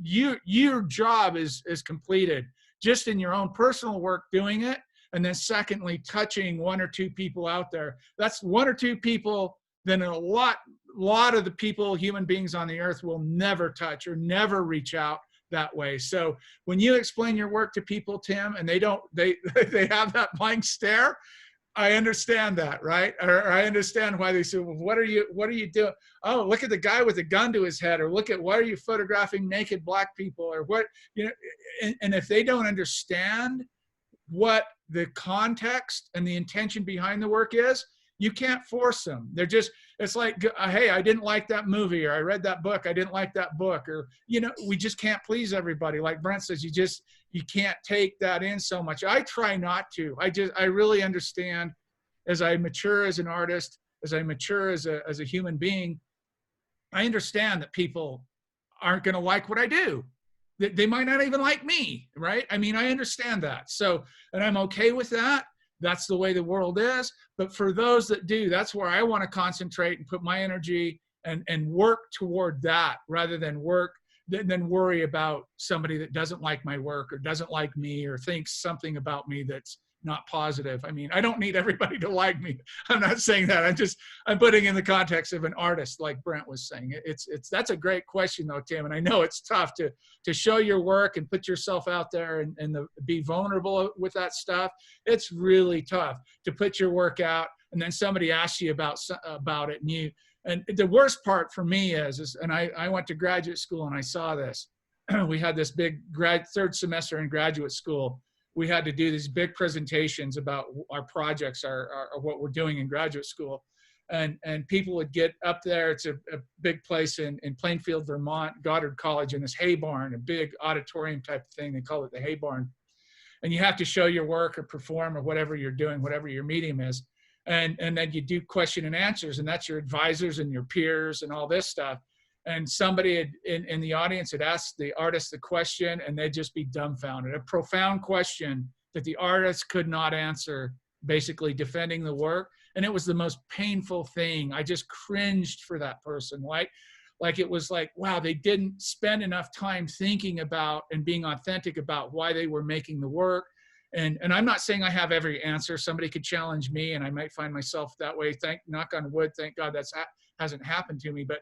Speaker 1: your job is completed just in your own personal work doing it. And then secondly, touching one or two people out there. That's one or two people, then a lot of the people, human beings on the earth, will never touch or never reach out that way. So when you explain your work to people, Tim, and they have that blank stare, I understand that, right? Or I understand why they say, well, what are you doing? Oh, look at the guy with a gun to his head, or look at, why are you photographing naked Black people, or what, you know, and if they don't understand what the context and the intention behind the work is, you can't force them. They're just, it's like, hey, I didn't like that movie, or I read that book, I didn't like that book, or, you know, we just can't please everybody. Like Brent says, you can't take that in so much. I try not to. I really understand, as I mature as an artist, as I mature as a human being, I understand that people aren't going to like what I do. They might not even like me, right? I mean, I understand that. So, and I'm okay with that. That's the way the world is. But for those that do, that's where I want to concentrate and put my energy and work toward that, rather than worry about somebody that doesn't like my work or doesn't like me or thinks something about me that's not positive. I mean, I don't need everybody to like me. I'm not saying that. I'm putting in the context of an artist, like Brent was saying. That's a great question though, Tim. And I know it's tough to show your work and put yourself out there and be vulnerable with that stuff. It's really tough to put your work out and then somebody asks you about it, and the worst part for me is and I went to graduate school and I saw this. We had this big third semester in graduate school. We had to do these big presentations about our projects, our what we're doing in graduate school. And people would get up there. It's a big place in Plainfield, Vermont, Goddard College, in this hay barn, a big auditorium type of thing. They call it the hay barn. And you have to show your work or perform or whatever you're doing, whatever your medium is. And then you do question and answers, and that's your advisors and your peers and all this stuff. And somebody in the audience had asked the artist the question, and they'd just be dumbfounded. A profound question that the artist could not answer, basically defending the work. And it was the most painful thing. I just cringed for that person. Like it was like, wow, they didn't spend enough time thinking about and being authentic about why they were making the work. And I'm not saying I have every answer. Somebody could challenge me and I might find myself that way. Knock on wood, thank God hasn't happened to me. But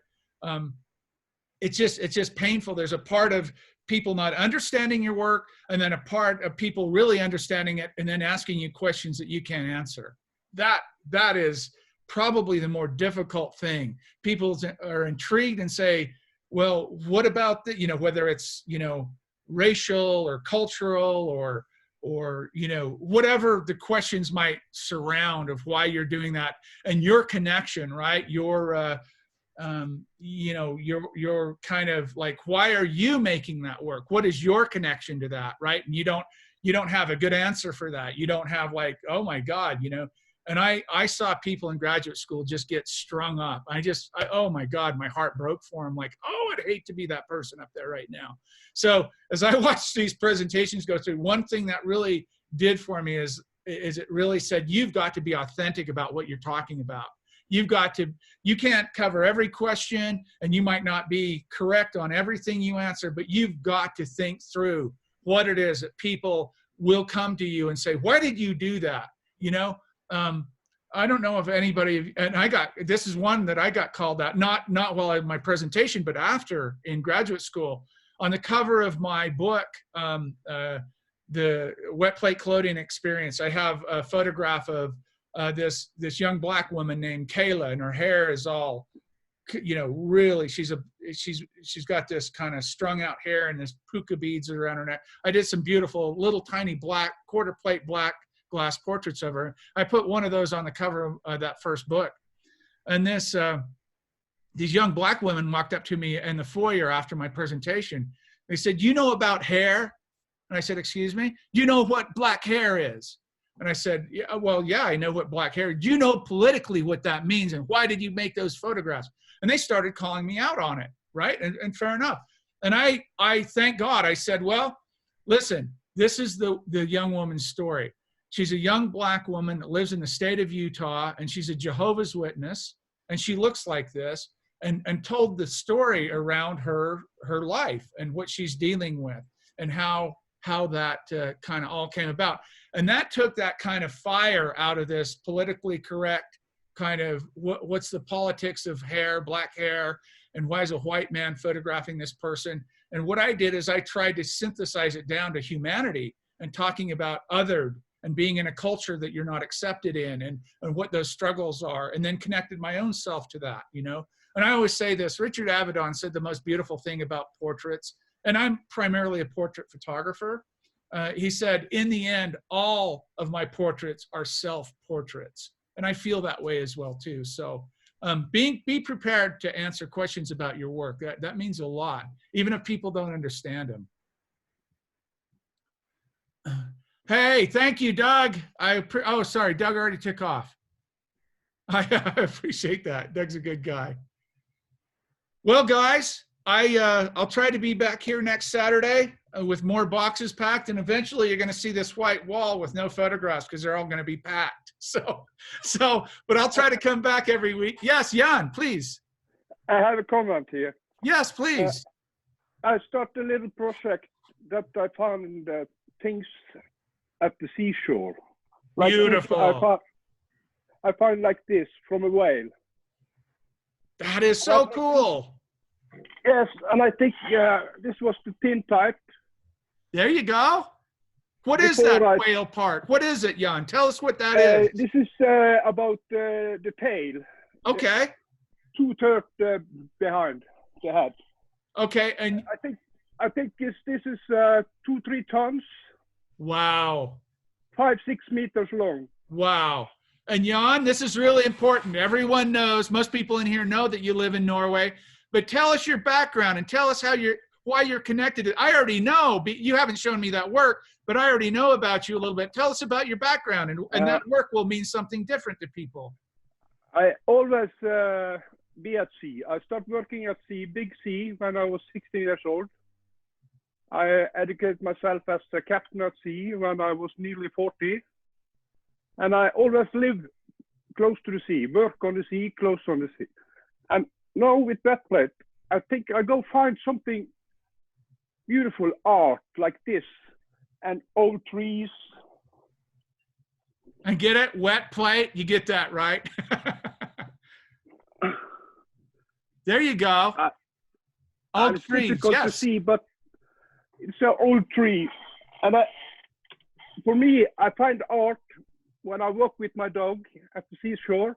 Speaker 1: it's just painful. There's a part of people not understanding your work, and then a part of people really understanding it and then asking you questions that you can't answer. That is probably the more difficult thing. People are intrigued and say, well, what about the, you know, whether it's, you know, racial or cultural or you know, whatever the questions might surround of why you're doing that, and your connection, right? Your you know, you're kind of like, why are you making that work? What is your connection to that, right? And you don't have a good answer for that. You don't have like, oh my God, you know. And I saw people in graduate school just get strung up. Oh my God, my heart broke for them. Like, oh, I'd hate to be that person up there right now. So as I watched these presentations go through, one thing that really did for me is it really said, you've got to be authentic about what you're talking about. You can't cover every question, and you might not be correct on everything you answer, but you've got to think through what it is that people will come to you and say, why did you do that? You know, I don't know if anybody, and this is one that I got called out, not while I had my presentation, but after in graduate school, on the cover of my book, the wet plate collodion experience, I have a photograph of this young black woman named Kayla, and her hair is all, really, she's got this kind of strung out hair and this puka beads around her neck. I did some beautiful little tiny black quarter plate black glass portraits of her. I put one of those on the cover of that first book. And these young black women walked up to me in the foyer after my presentation. They said, "You know about hair?" And I said, "Excuse me? You know what black hair is?" And I said, "Yeah, well, yeah, I know what black hair is. Do you know politically what that means? And why did you make those photographs?" And they started calling me out on it, right? And fair enough. And I thank God. I said, "Well, listen, this is the young woman's story. She's a young black woman that lives in the state of Utah, and she's a Jehovah's Witness, and she looks like this," and told the story around her life and what she's dealing with and how that kind of all came about. And that took that kind of fire out of this politically correct kind of what's the politics of hair, black hair, and why is a white man photographing this person? And what I did is I tried to synthesize it down to humanity and talking about othered and being in a culture that you're not accepted in, and what those struggles are, and then connected my own self to that, And I always say this, Richard Avedon said the most beautiful thing about portraits, and I'm primarily a portrait photographer. He said, in the end, all of my portraits are self-portraits. And I feel that way as well too. So be prepared to answer questions about your work. That means a lot, even if people don't understand them. Hey, thank you, Doug. Oh, sorry, Doug already took off. I appreciate that. Doug's a good guy. Well, guys, I'll try to be back here next Saturday with more boxes packed, and eventually you're going to see this white wall with no photographs because they're all going to be packed. But I'll try to come back every week. Yes, Jan, please.
Speaker 2: I have a comment here.
Speaker 1: Yes, please.
Speaker 2: I started a little project that I found things at the seashore. Like
Speaker 1: beautiful.
Speaker 2: I found like this from a whale.
Speaker 1: That is so cool.
Speaker 2: Yes, and I think this was the tin type.
Speaker 1: There you go. What is that whale part? What is it, Jan? Tell us what that is.
Speaker 2: This is about the tail.
Speaker 1: Okay.
Speaker 2: 2/3 behind the head.
Speaker 1: Okay, and
Speaker 2: I think this is 2-3 tons.
Speaker 1: Wow.
Speaker 2: 5-6 meters long.
Speaker 1: Wow. And Jan, this is really important. Everyone knows, most people in here know that you live in Norway, but tell us your background and tell us why you're connected. I already know, you haven't shown me that work, but I already know about you a little bit. Tell us about your background, and that work will mean something different to people.
Speaker 2: I always be at sea. I started working at sea, big sea, when I was 16 years old. I educated myself as a captain at sea when I was nearly 40. And I always lived close to the sea, work on the sea, close on the sea. And now with that plate, I think I go find something beautiful art like this and old trees.
Speaker 1: And get it? Wet plate? You get that, right? There you go. Old
Speaker 2: it's
Speaker 1: trees,
Speaker 2: difficult
Speaker 1: yes.
Speaker 2: to see, but it's an old tree. And for me, I find art when I walk with my dog at the seashore,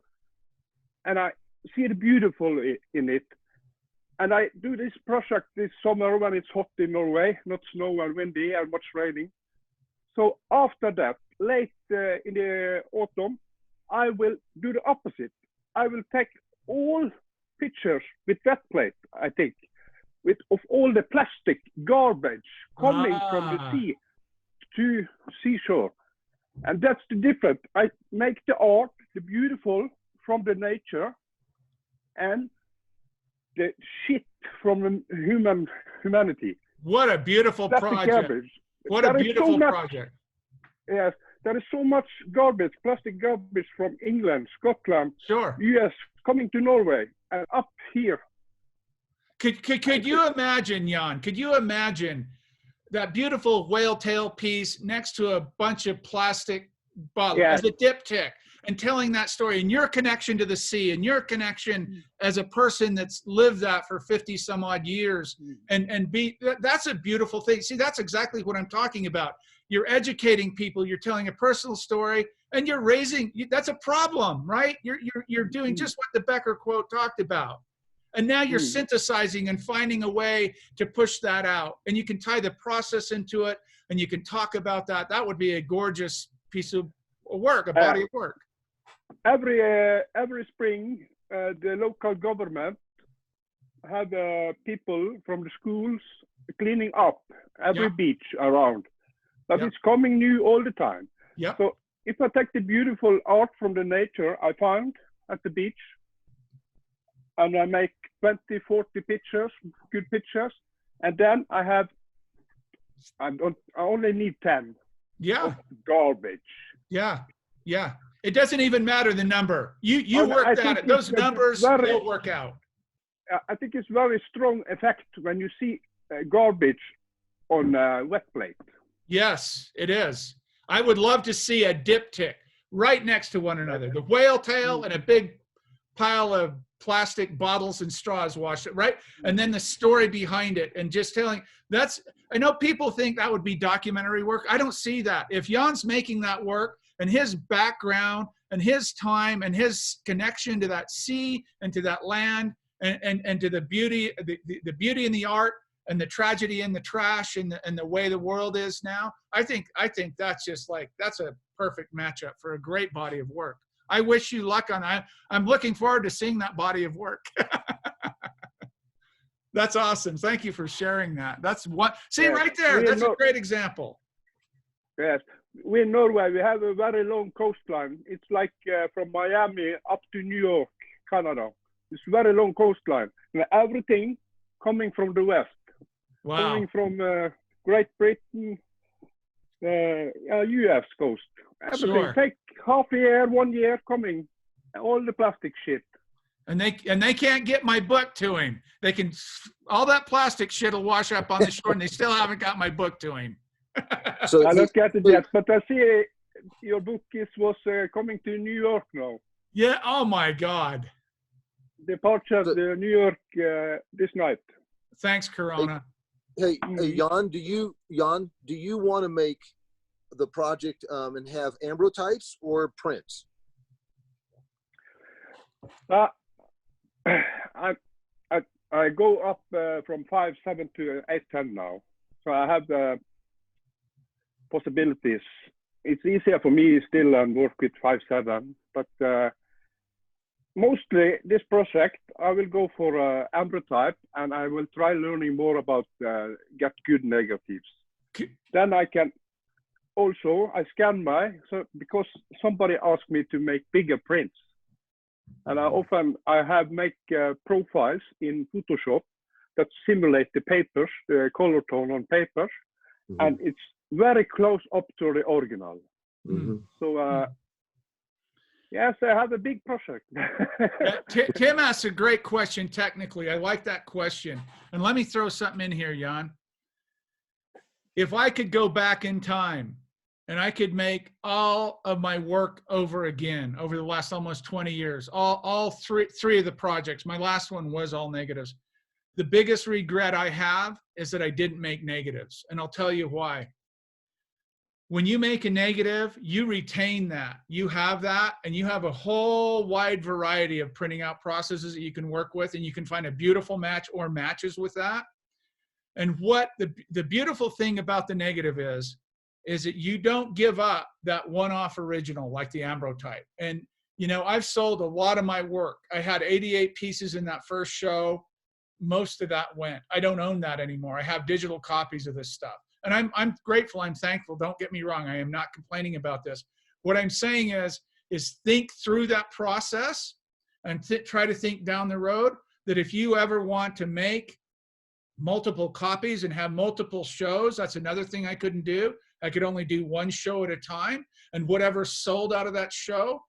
Speaker 2: and I see the beautiful in it. And I do this project this summer when it's hot in Norway, not snow and windy and much raining. So after that, late in the autumn, I will do the opposite. I will take all pictures with that plate, I think, of all the plastic garbage coming from the sea to seashore. And that's the difference. I make the art, the beautiful from the nature, and the shit from humanity.
Speaker 1: What a beautiful project.
Speaker 2: Garbage.
Speaker 1: What a beautiful project.
Speaker 2: Yes, there is so much garbage, plastic garbage from England, Scotland,
Speaker 1: sure,
Speaker 2: US, coming to Norway and up here.
Speaker 1: Could you imagine, Jan, could you imagine that beautiful whale tail piece next to a bunch of plastic bottles as a diptych, and telling that story and your connection to the sea and your connection as a person that's lived that for 50 some odd years, and that's a beautiful thing. See, that's exactly what I'm talking about. you're educating people, you're telling a personal story, and you're raising, that's a problem, right? You're doing just what the Becker quote talked about. And now you're synthesizing and finding a way to push that out. And you can tie the process into it, and you can talk about that. That would be a gorgeous piece of work, a body of work.
Speaker 2: Every spring, the local government have people from the schools cleaning up every beach around. But it's coming new all the time. So if I take the beautiful art from the nature I found at the beach, and I make 20, 40 pictures, good pictures, and then I only need 10 of garbage.
Speaker 1: It doesn't even matter the number. You worked at it. Those numbers will work out.
Speaker 2: I think it's very strong effect when you see garbage on a wet plate.
Speaker 1: Yes, it is. I would love to see a diptych right next to one another. The whale tail and a big pile of plastic bottles and straws washed it, right? And then the story behind it, and just telling, I know people think that would be documentary work. I don't see that. If Jan's making that work, and his background and his time and his connection to that sea and to that land and to the beauty, the beauty in the art and the tragedy in the trash and the way the world is now, I think that's just like, that's a perfect matchup for a great body of work. I wish you luck on that. I'm looking forward to seeing that body of work. That's awesome. Thank you for sharing that. That's one. See, right there, that's a great example.
Speaker 2: Yes. We in Norway, we have a very long coastline. It's like from Miami up to New York, Canada. It's a very long coastline. And everything coming from the west.
Speaker 1: Wow.
Speaker 2: Coming from Great Britain, US coast. Everything.
Speaker 1: Sure.
Speaker 2: Take half a year, 1 year coming. All the plastic shit.
Speaker 1: And they can't get my book to him. They can, all that plastic shit will wash up on the shore, and they still haven't got my book to him.
Speaker 4: So
Speaker 2: I don't get it yet, but I see your book was coming to New York now.
Speaker 1: Yeah. Oh my God.
Speaker 2: Departure to New York this night.
Speaker 1: Thanks, Corona.
Speaker 4: Hey, Jan, do you want to make the project and have ambrotypes or prints?
Speaker 2: I go up from 5.7 to 8.10 now, so I have the possibilities. It's easier for me still and work with 5.7, but mostly this project I will go for ambrotype, and I will try learning more about get good negatives. Then I can also I scan because somebody asked me to make bigger prints, and I have make profiles in Photoshop that simulate the papers, the color tone on papers, and it's very close up to the original. So yes, I have a big project.
Speaker 1: Tim asked a great question technically. I like that question. And let me throw something in here, Jan. If I could go back in time and I could make all of my work over again over the last almost 20 years, all three of the projects, my last one was all negatives. The biggest regret I have is that I didn't make negatives. And I'll tell you why. When you make a negative, you retain that. You have that, and you have a whole wide variety of printing out processes that you can work with, and you can find a beautiful match or matches with that. And what the beautiful thing about the negative is that you don't give up that one-off original like the ambrotype. And, you know, I've sold a lot of my work. I had 88 pieces in that first show. Most of that went. I don't own that anymore. I have digital copies of this stuff. And I'm grateful, I'm thankful, don't get me wrong, I am not complaining about this. What I'm saying is think through that process and try to think down the road that if you ever want to make multiple copies and have multiple shows, that's another thing I couldn't do. I could only do one show at a time, and whatever sold out of that show,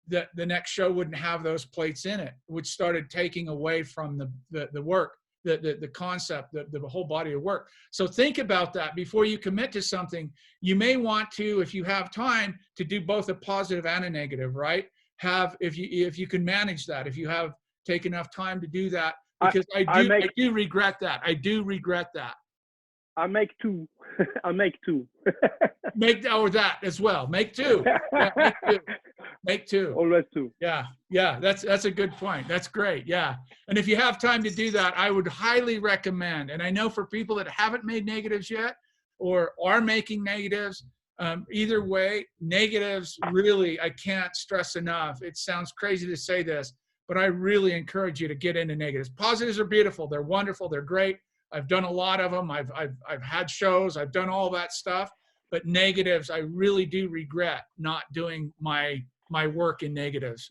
Speaker 1: the next show wouldn't have those plates in it, which started taking away from the work. The concept, the whole body of work. So think about that before you commit to something. You may want to, if you have time, to do both a positive and a negative, right? If you can manage that, if you have take enough time to do that, because I do regret that. I do regret that.
Speaker 2: I make two. I make two.
Speaker 1: Make that as well. Make two. Yeah, make two. Make two.
Speaker 2: Always two.
Speaker 1: Yeah, that's a good point. That's great. Yeah, and if you have time to do that, I would highly recommend. And I know for people that haven't made negatives yet or are making negatives, either way, negatives really, I can't stress enough. It sounds crazy to say this, but I really encourage you to get into negatives. Positives are beautiful. They're wonderful. They're great. I've done a lot of them. I've had shows. I've done all that stuff. But negatives, I really do regret not doing my work in negatives,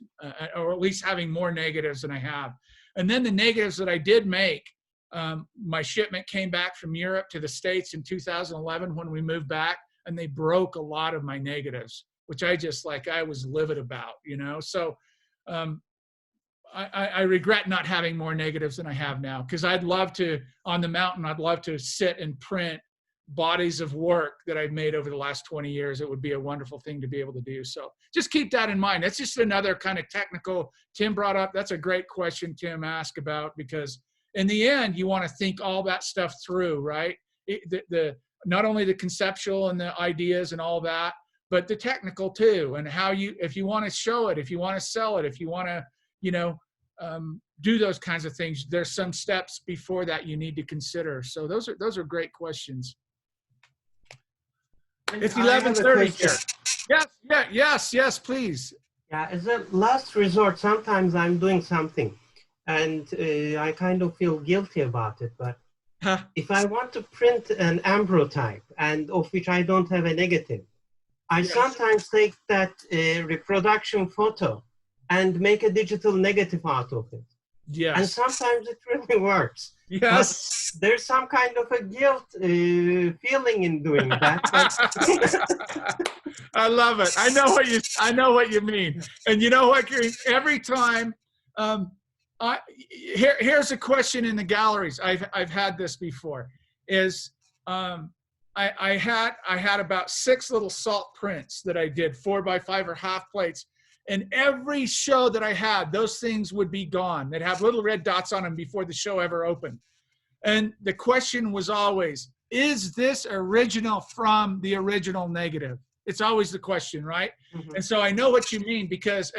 Speaker 1: or at least having more negatives than I have. And then the negatives that I did make, my shipment came back from Europe to the States in 2011 when we moved back, and they broke a lot of my negatives, which I was livid about, you know? So I regret not having more negatives than I have now, because I'd love to, on the mountain, I'd love to sit and print bodies of work that I've made over the last 20 years. It would be a wonderful thing to be able to do. So just keep that in mind. That's just another kind of technical Tim brought up. That's a great question Tim asked about, because in the end, you want to think all that stuff through, right? Not only the conceptual and the ideas and all that, but the technical too, and how if you want to show it, if you want to sell it, if you want to, do those kinds of things, there's some steps before that you need to consider. So those are great questions. It's 11:30 here. Yes, please.
Speaker 7: Yeah, as a last resort, sometimes I'm doing something and I kind of feel guilty about it. But if I want to print an ambrotype and of which I don't have a negative, I sometimes take that reproduction photo and make a digital negative out of it.
Speaker 1: Yes.
Speaker 7: And sometimes it really works.
Speaker 1: Yes.
Speaker 7: But there's some kind of a guilt feeling in doing that.
Speaker 1: I love it. I know what you mean. And you know what? Every time, here's a question in the galleries. I've had this before. Is I had about 6 little salt prints that I did, 4x5 or half plates. And every show that I had, those things would be gone. They'd have little red dots on them before the show ever opened. And the question was always, is this original from the original negative? It's always the question, right? Mm-hmm. And so I know what you mean,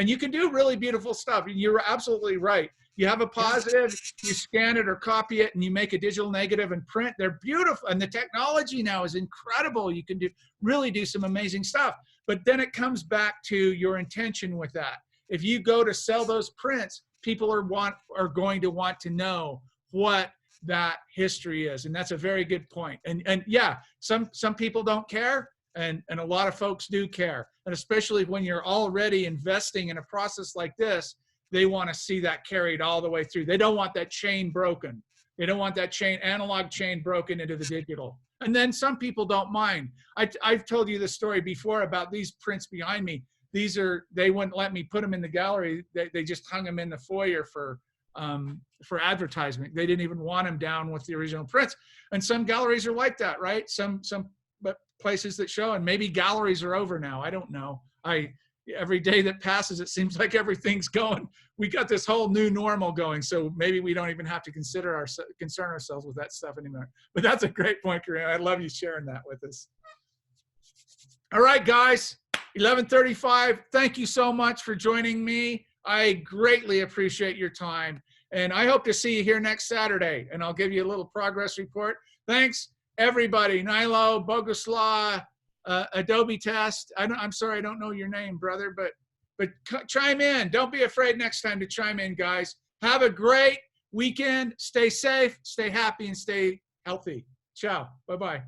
Speaker 1: and you can do really beautiful stuff. You're absolutely right. You have a positive, you scan it or copy it, and you make a digital negative and print. They're beautiful. And the technology now is incredible. You can really do some amazing stuff. But then it comes back to your intention with that. If you go to sell those prints, people are going to want to know what that history is. And that's a very good point. And yeah, some people don't care, and a lot of folks do care. And especially when you're already investing in a process like this, they want to see that carried all the way through. They don't want that chain broken. They don't want that analog chain broken into the digital. And then some people don't mind. I've told you the story before about these prints behind me. They wouldn't let me put them in the gallery. They just hung them in the foyer for advertisement. They didn't even want them down with the original prints. And some galleries are like that, right? Some places that show, and maybe galleries are over now. I don't know. Every day that passes, it seems like everything's going. We got this whole new normal going, so maybe we don't even have to concern ourselves with that stuff anymore. But that's a great point, Karina. I love you sharing that with us. All right, guys, 11:35. Thank you so much for joining me. I greatly appreciate your time, and I hope to see you here next Saturday, and I'll give you a little progress report. Thanks, everybody. Nilo, Boguslaw, Adobe Test. I'm sorry, I don't know your name, brother, but chime in. Don't be afraid next time to chime in, guys. Have a great weekend. Stay safe, stay happy, and stay healthy. Ciao. Bye-bye.